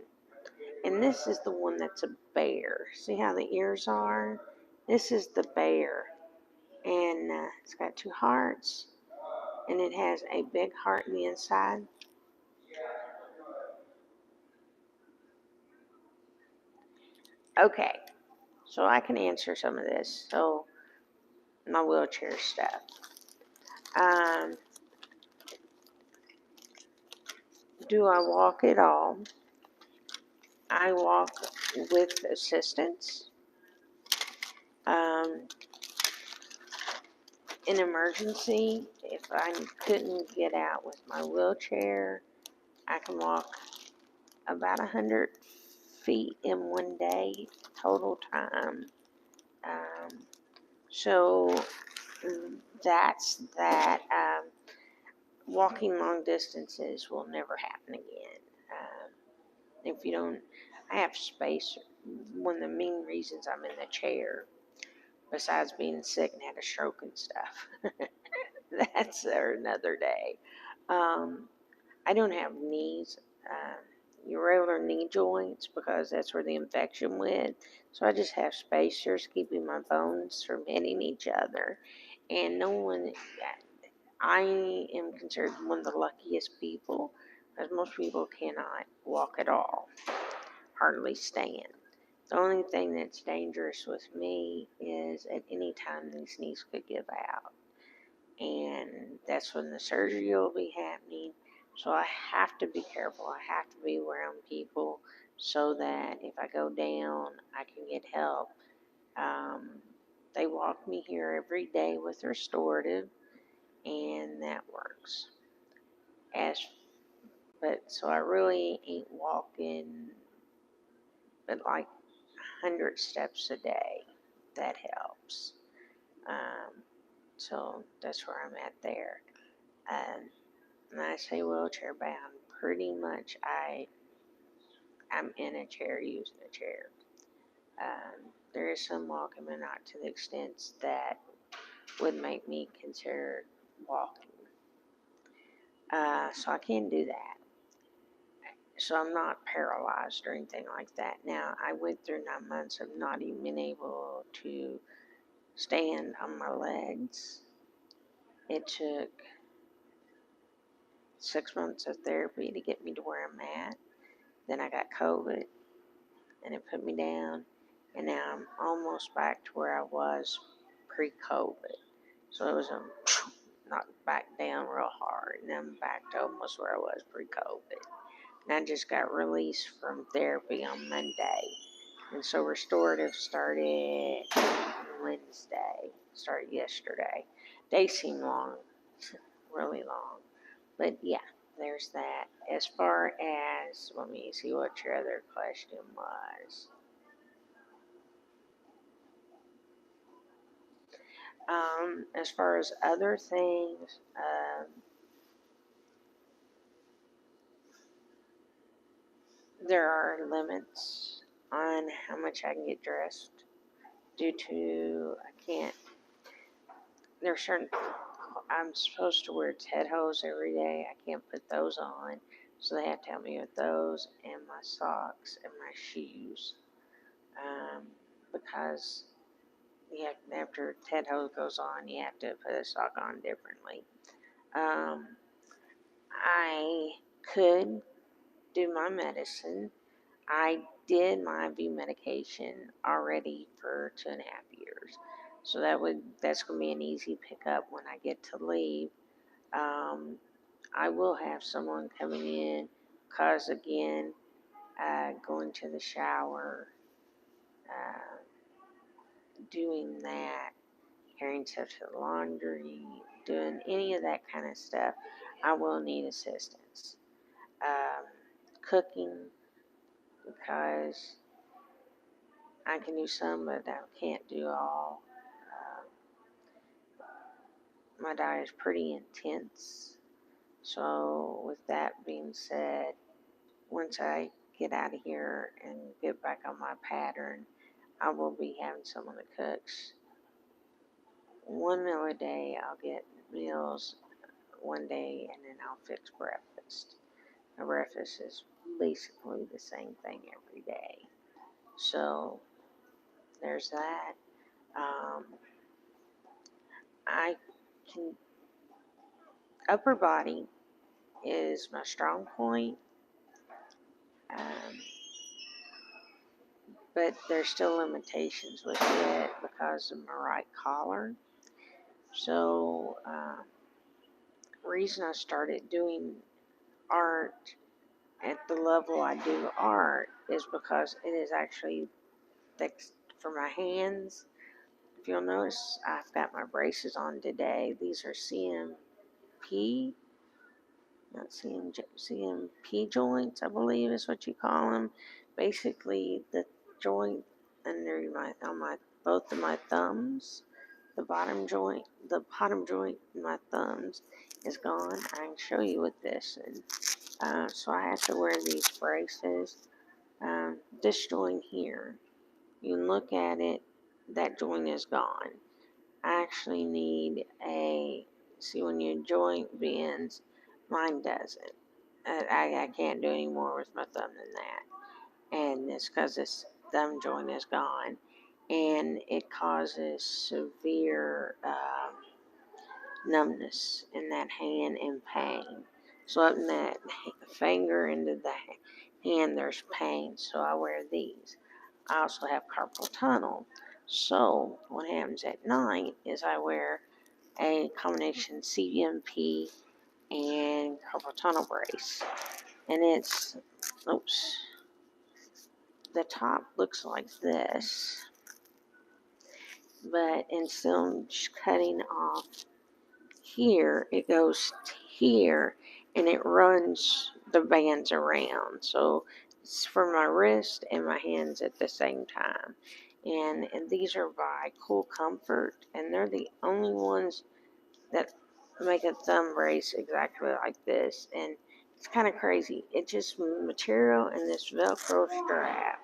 And this is the one that's a bear. See how the ears are? This is the bear. And it's got two hearts. And it has a big heart in the inside. Okay. So I can answer some of this. So my wheelchair stuff. Do I walk at all? I walk with assistance. In emergency, if I couldn't get out with my wheelchair, I can walk about 100 feet in one day total time. So that's that. Walking long distances will never happen again. If you don't, I have space. One of the main reasons I'm in the chair, besides being sick and had a stroke and stuff, that's another day. I don't have knees, irregular knee joints because that's where the infection went. So I just have spacers keeping my bones from hitting each other. And no one, I am considered one of the luckiest people because most people cannot walk at all, hardly stand. The only thing that's dangerous with me is at any time these knees could give out. And that's when the surgery will be happening. So I have to be careful. I have to be around people so that if I go down, I can get help. They walk me here every day with restorative, and that works. But so I really ain't walking, but like 100 steps a day. That helps. So that's where I'm at there. When I say wheelchair bound, pretty much I'm in a chair using a chair. There is some walking, but not to the extent that would make me consider walking. So I can do that. So I'm not paralyzed or anything like that. Now, I went through 9 months of not even being able to stand on my legs. It took 6 months of therapy to get me to where I'm at. Then I got COVID and it put me down. And now I'm almost back to where I was pre-COVID. So it was knocked back down real hard. And I'm back to almost where I was pre-COVID. And I just got released from therapy on Monday. And so restorative started Wednesday, started yesterday. They seem long, really long. But yeah, there's that. As far as, let me see what your other question was. As far as other things, there are limits on how much I can get dressed due to there's certain, I'm supposed to wear Ted hose every day. I can't put those on. So they have to help me with those and my socks and my shoes. Because after Ted hose goes on, you have to put a sock on differently. I could do my medicine. I did my IV medication already for 2.5 years. So that's gonna be an easy pickup when I get to leave. I will have someone coming in, cause again, going to the shower, uh, doing that, carrying stuff to the laundry, doing any of that kind of stuff, I will need assistance. Cooking, because I can do some, but I can't do all. My diet is pretty intense. So, with that being said, once I get out of here and get back on my pattern, I will be having someone that cooks 1 meal a day. I'll get meals one day and then I'll fix breakfast. My breakfast is basically the same thing every day. So there's that. I can, upper body is my strong point. But there's still limitations with it because of my right collar. So, reason I started doing art at the level I do art is because it is actually fixed for my hands. If you'll notice, I've got my braces on today. These are CMP, not CMP joints, I believe is what you call them. Basically, the joint under both of my thumbs, the bottom joint in my thumbs is gone. I can show you with this, and so I have to wear these braces. This joint here, you can look at it, that joint is gone. I actually need see when your joint bends, mine doesn't. I can't do any more with my thumb than that. And it's because this thumb joint is gone. And it causes severe numbness in that hand and pain. So up in that finger into the hand, there's pain. So I wear these. I also have carpal tunnel. So what happens at night is I wear a combination CMP and carpal tunnel brace. And the top looks like this. But instead of just cutting off here, it goes here and it runs the bands around. So it's for my wrist and my hands at the same time. And these are by Cool Comfort, and they're the only ones that make a thumb brace exactly like this. And It's kind of crazy. It's just material and this Velcro strap.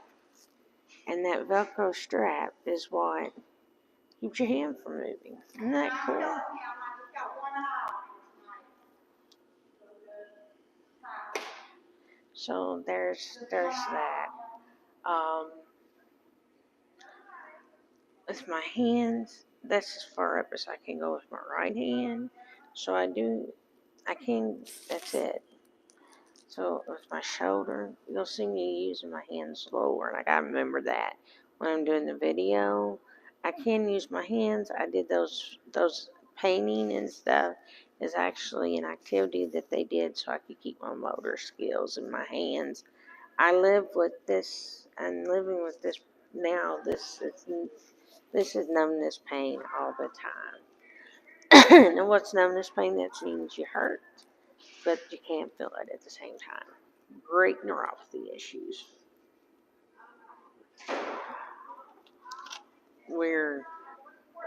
And that Velcro strap is what keeps your hand from moving. Isn't that cool? So there's that. With my hands, that's as far up as I can go with my right hand. So that's it. So with my shoulder, you'll see me using my hands slower, and I gotta remember that when I'm doing the video. I can use my hands. I did those painting and stuff is actually an activity that they did so I could keep my motor skills in my hands. I live with this. I'm living with this now. This is numbness pain all the time. And what's numbness pain? That means you hurt, but you can't feel it at the same time. Great neuropathy issues.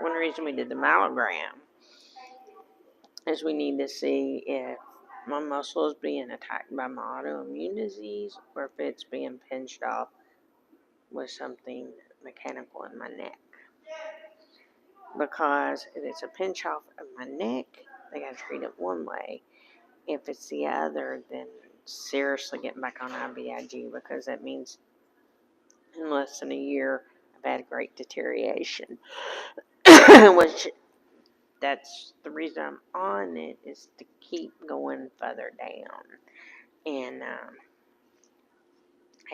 One reason we did the mammogram is we need to see if my muscle is being attacked by my autoimmune disease or if it's being pinched off with something mechanical in my neck. Because if it's a pinch off of my neck, they gotta treat it one way. If it's the other, then seriously get back on IVIG, because that means in less than a year I've had great deterioration. Which that's the reason I'm on it, is to keep going further down. And I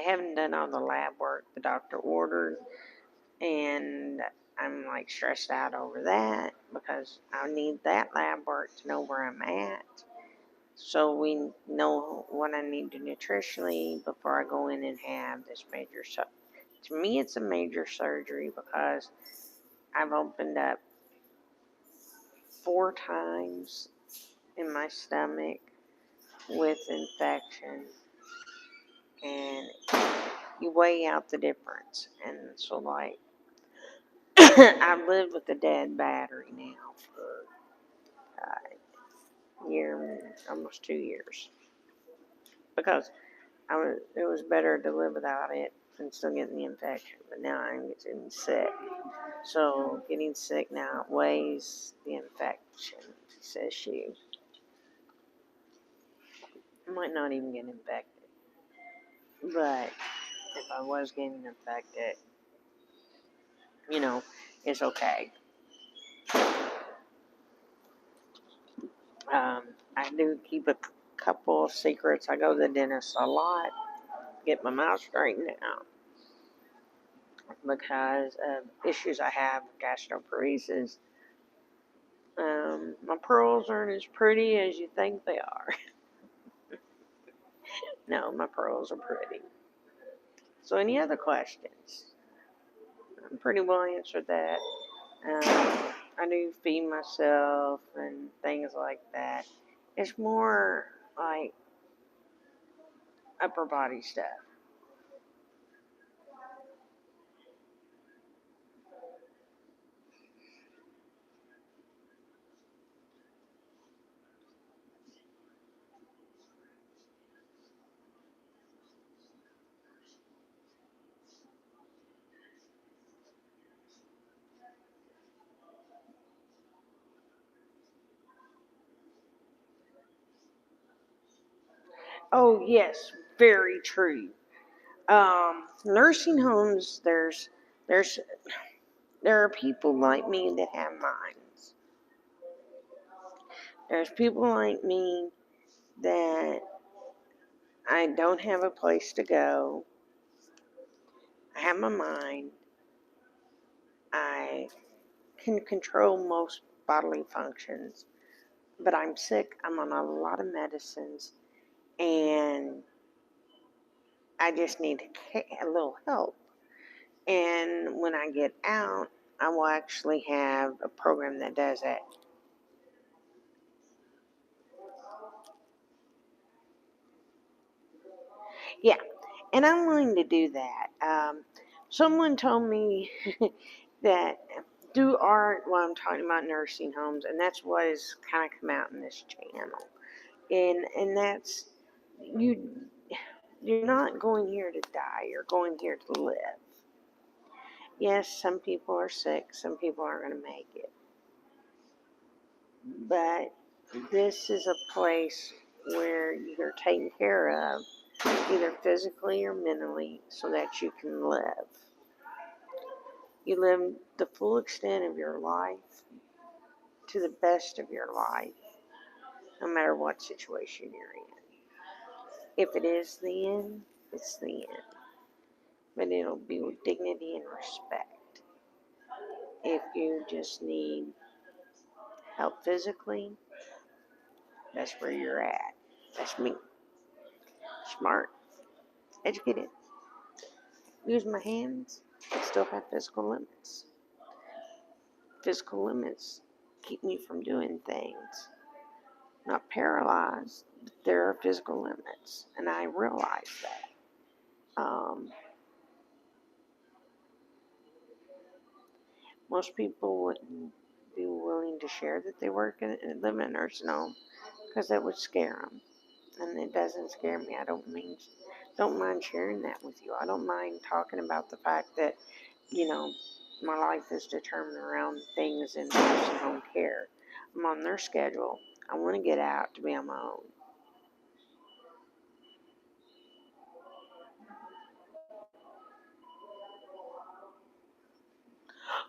haven't done all the lab work the doctor ordered, and I'm like stressed out over that because I need that lab work to know where I'm at, so we know what I need to nutritionally before I go in and have this major surgery. To me, it's a major surgery because I've opened up 4 times in my stomach with infection, and you weigh out the difference. And so, like, I've lived with a dead battery now for a year, almost 2 years, because it was better to live without it than still getting the infection. But now I'm getting sick. So getting sick now outweighs the infection issue. I might not even get infected. But if I was getting infected, it's okay. I do keep a couple of secrets. I go to the dentist a lot, get my mouth straightened out because of issues I have with gastroparesis. My pearls aren't as pretty as you think they are. No, my pearls are pretty. So any other questions? I pretty well answered that. I do feed myself and things like that. It's more like upper body stuff. Oh yes, very true. Nursing homes, there are people like me that have minds. There's people like me that I don't have a place to go. I have my mind. I can control most bodily functions, but I'm sick. I'm on a lot of medicines, and I just need a little help. And when I get out, I will actually have a program that does that. Yeah, and I'm willing to do that. Someone told me that do art while I'm talking about nursing homes, and that's what has kind of come out in this channel. And that's you're not going here to die. You're going here to live. Yes, some people are sick. Some people aren't going to make it. But this is a place where you're taken care of, either physically or mentally, so that you can live. You live the full extent of your life to the best of your life, no matter what situation you're in. If it is the end, it's the end. But it'll be with dignity and respect. If you just need help physically, that's where you're at. That's me. Smart, educated, use my hands, but still have physical limits. Physical limits keep me from doing things. Not paralyzed, but there are physical limits, and I realize that. Most people wouldn't be willing to share that they live in a nursing home because that would scare them, and it doesn't scare me. I don't mind sharing that with you. I don't mind talking about the fact that, my life is determined around things in nursing home care. I'm on their schedule. I want to get out to be on my own.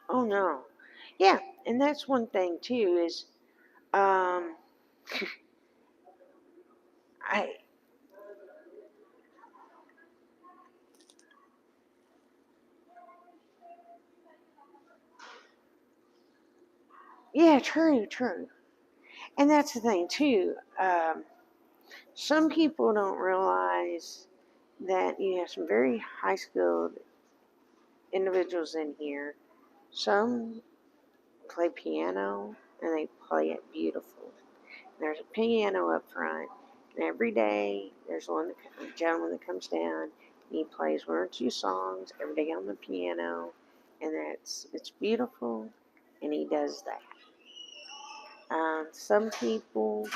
Oh no, yeah, and that's one thing too is, um, I yeah, true, and that's the thing too. Some people don't realize that you have some very high skilled individuals in here. Some play piano and they play it beautiful. There's a piano up front, and every day there's a gentleman that comes down and he plays one or two songs every day on the piano, and it's beautiful, and he does that. Some people,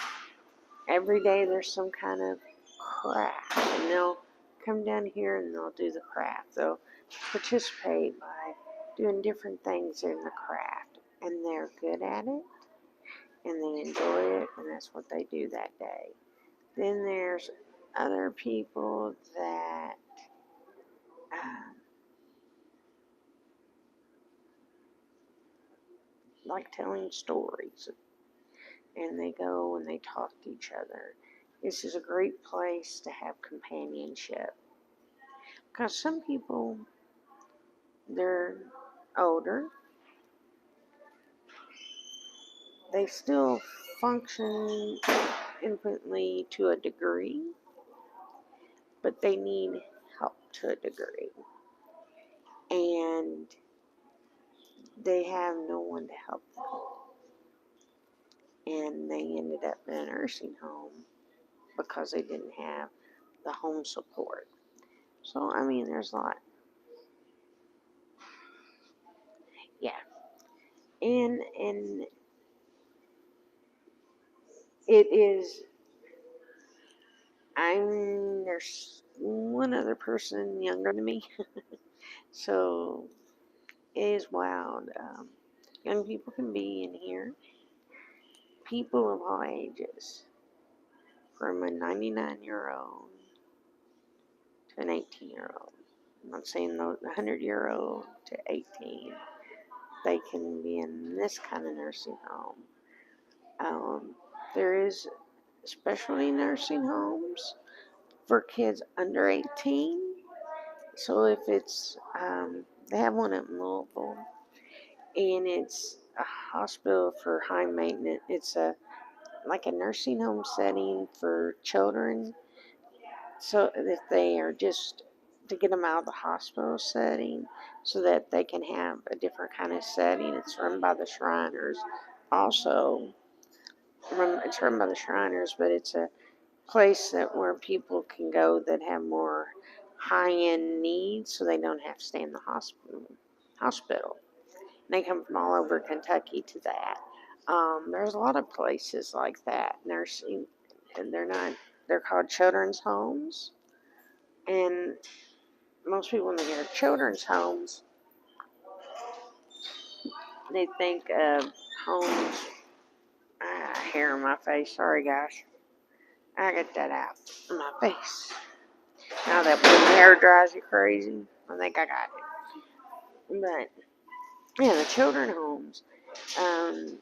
every day there's some kind of craft, and they'll come down here and they'll do the craft. They'll participate by doing different things in the craft, and they're good at it, and they enjoy it, and that's what they do that day. Then there's other people that um, like telling stories, and they go and they talk to each other. This is a great place to have companionship, because some people, they're older, they still function independently to a degree, but they need help to a degree, and they have no one to help them, and they ended up in a nursing home because they didn't have the home support. So, I mean, there's a lot. Yeah. And it is, there's one other person younger than me. So, it is wild. Young people can be in here. People of all ages. From a 99-year-old to an 18-year-old. I'm not saying the 100-year-old to 18. They can be in this kind of nursing home. There is specialty nursing homes for kids under 18. So if it's, they have one at Louisville, and it's a hospital for high maintenance. It's like a nursing home setting for children. So if they are just to get them out of the hospital setting so that they can have a different kind of setting. It's run by the Shriners. Also, it's run by the Shriners, but it's a place where people can go that have more high-end needs, so they don't have to stay in the hospital. They come from all over Kentucky to that. There's a lot of places like that nursing, and they're not they're called children's homes. And most people, when they hear children's homes, they think of homes. Hair in my face. Sorry, guys. I get that out of my face. Now that blue hair drives you crazy, I think I got it. But yeah, the children's homes. Um,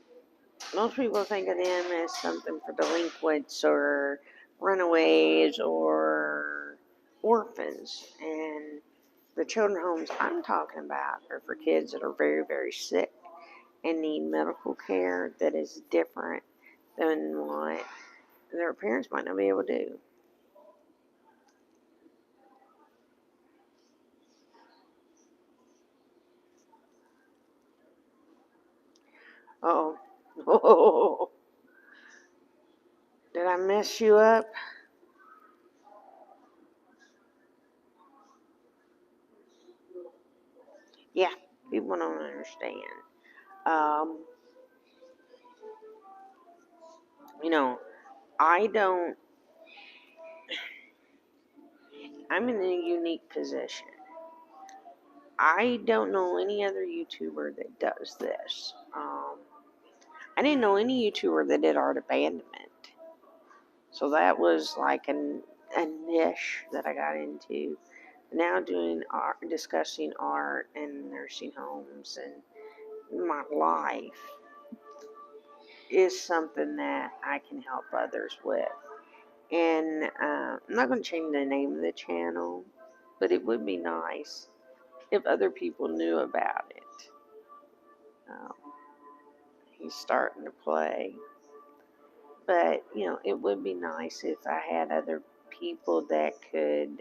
Most people think of them as something for delinquents or runaways or orphans. And the children's homes I'm talking about are for kids that are very, very sick and need medical care that is different than what their parents might not be able to do. Oh, oh, did I mess you up? Yeah, people don't understand. Um, you know, I don't, I'm in a unique position. I don't know any other YouTuber that does this. I didn't know any YouTuber that did art abandonment. So that was like a niche that I got into. Now doing art, discussing art and nursing homes and my life is something that I can help others with. And I'm not going to change the name of the channel, but it would be nice if other people knew about it. Um, he's starting to play. But, it would be nice if I had other people that could.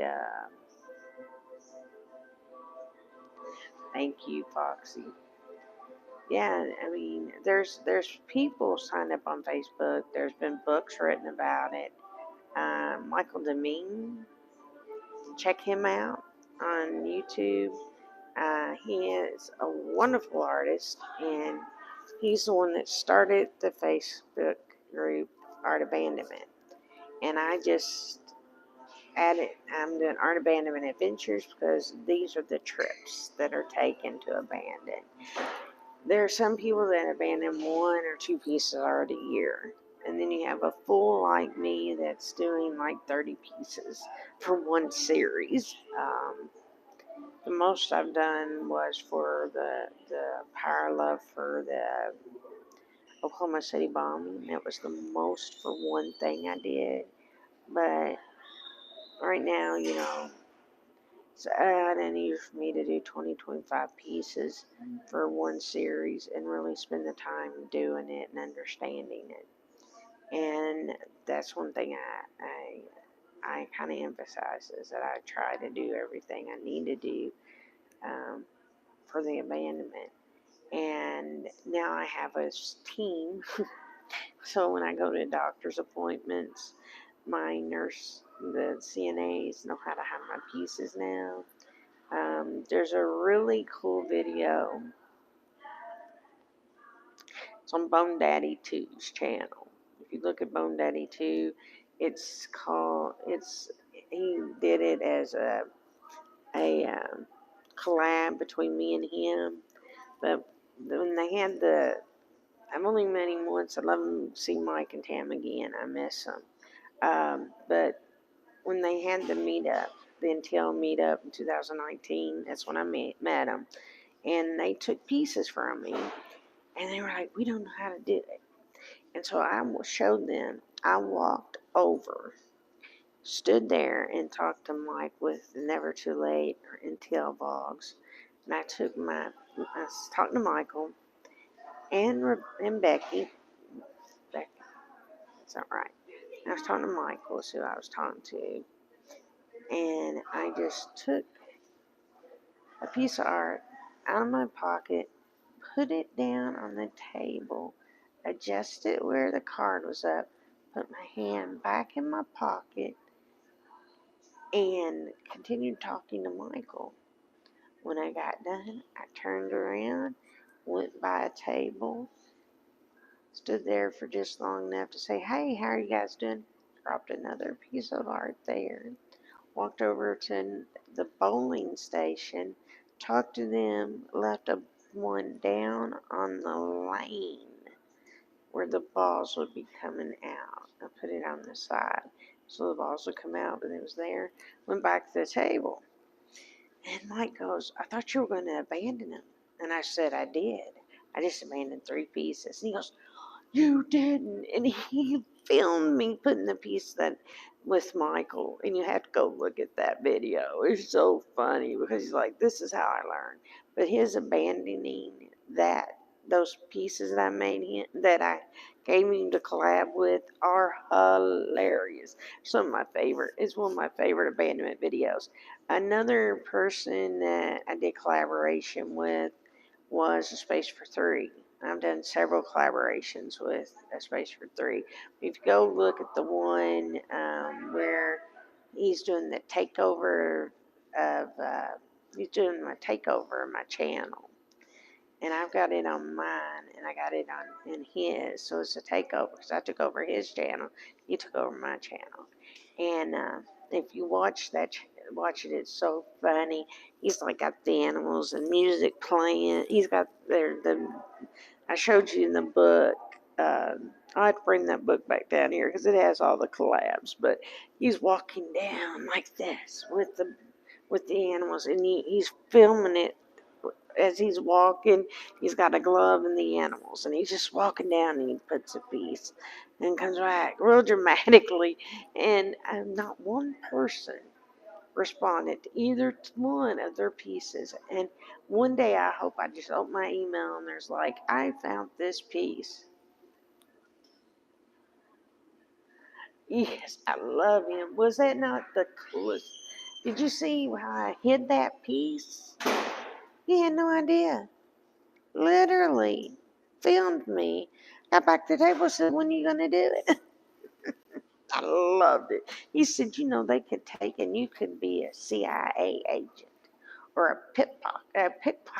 Thank you, Foxy. Yeah, I mean, there's people signed up on Facebook. There's been books written about it. Michael Deming, check him out on YouTube. He is a wonderful artist, and he's the one that started the Facebook group Art Abandonment. And I just added, I'm doing Art Abandonment Adventures because these are the trips that are taken to abandon. There are some people that abandon one or two pieces art a year. And then you have a fool like me that's doing like 30 pieces for one series. The most I've done was for the Power Love for the Oklahoma City bombing. That was the most for one thing I did. But right now, it's at an need for me to do 20, 25 pieces for one series and really spend the time doing it and understanding it. And that's one thing I kind of emphasize is that I try to do everything I need to do for the abandonment. And now I have a team. So when I go to doctor's appointments, my nurse, the CNAs know how to have my pieces now. There's a really cool video. It's on Bone Daddy 2's channel. If you look at Bone Daddy 2, he did it as a collab between me and him. But when they had I've only met him once. I'd love to see Mike and Tam again. I miss them. But when they had the meetup, the Intel meetup in 2019, that's when I met them. And they took pieces from me. And they were like, we don't know how to do it. And so I showed them. I walked over, stood there, and talked to Mike with the Never Too Late or Intel vlogs. And I was talking to Michael and Becky. Becky, that's not right. I was talking to Michael, is who I was talking to. And I just took a piece of art out of my pocket, put it down on the table, adjusted where the card was up, put my hand back in my pocket, and continued talking to Michael. When I got done, I turned around, went by a table, stood there for just long enough to say, hey, how are you guys doing? dropped another piece of art there. Walked over to the bowling station, talked to them, left one down on the lane where the balls would be coming out. I put it on the side so the balls would come out, but it was there. Went back to the table. And Mike goes, I thought you were going to abandon them. And I said, I did. I just abandoned 3 pieces. And he goes, you didn't. And he filmed me putting the piece that with Michael. And you have to go look at that video. It's so funny because he's like, this is how I learned. But his abandoning those pieces that I made him, that I gave him to collab with, are hilarious. It's one of my favorite abandonment videos. Another person that I did collaboration with was A Space for Three. I've done several collaborations with A Space for Three. If you go look at the one where he's doing the takeover of, he's doing my takeover of my channel. And I've got it on mine, and I got it on in his, so it's a takeover because I took over his channel, he took over my channel, and if you watch watch it, it's so funny. He's like got the animals and music playing. He's got the I showed you in the book. I have to bring that book back down here because it has all the collabs. But he's walking down like this with the animals, and he's filming it as he's walking. He's got a glove and the animals, and he's just walking down, and he puts a piece and comes back real dramatically, and not one person responded to either one of their pieces. And one day I hope I just open my email and there's like, I found this piece. Yes, I love him. Was that not the coolest? Did you see how I hid that piece? He had no idea. Literally filmed me. Got back to the table and said, when are you going to do it? I loved it. He said, they could take and you could be a CIA agent or a pickpocket.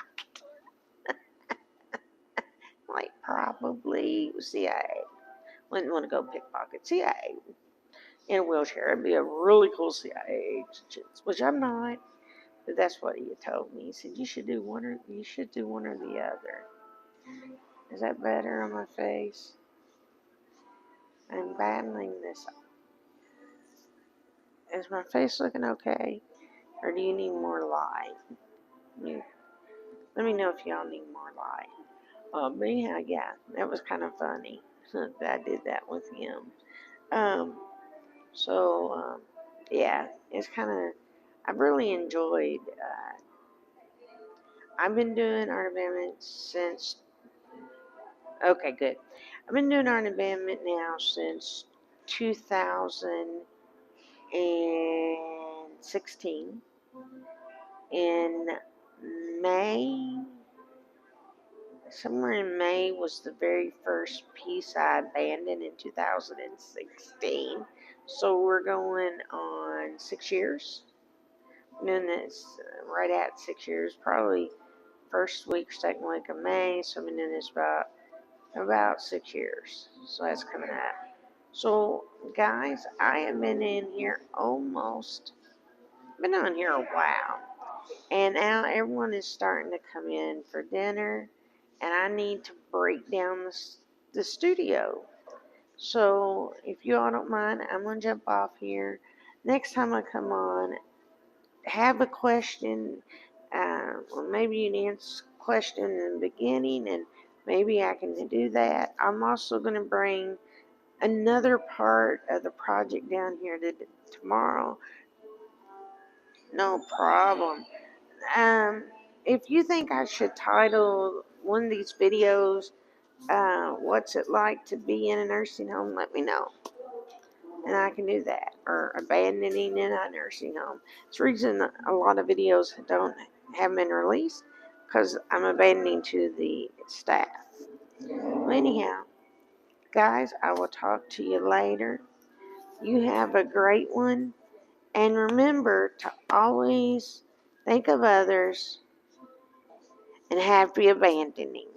Like probably CIA. Wouldn't want to go pickpocket. CIA in a wheelchair. It'd be a really cool CIA agent, which I'm not. But that's what he told me. He said you should do one or the other. Is that better on my face? I'm battling this. Is my face looking okay? Or do you need more light? Let me know if y'all need more light. But yeah, that was kind of funny that I did that with him. Yeah, it's kind of, I've really enjoyed, I've been doing art abandonment since, okay, good. I've been doing art abandonment now since 2016. In May, somewhere in May was the very first piece I abandoned in 2016. So we're going on 6 years. Doing this right at 6 years, probably first week, second week of May. So I've been doing this about 6 years. So that's coming up. So guys, I have been in here been on here a while. And now everyone is starting to come in for dinner, and I need to break down the studio. So if you all don't mind, I'm going to jump off here. Next time I come on, have a question, or maybe you can answer a question in the beginning, and maybe I can do that. I'm also going to bring another part of the project down here tomorrow. No problem. If you think I should title one of these videos, what's it like to be in a nursing home, let me know. And I can do that. Or abandoning in a nursing home. It's the reason a lot of videos haven't been released, because I'm abandoning to the staff. Well, anyhow, guys, I will talk to you later. You have a great one. And remember to always think of others and happy abandoning.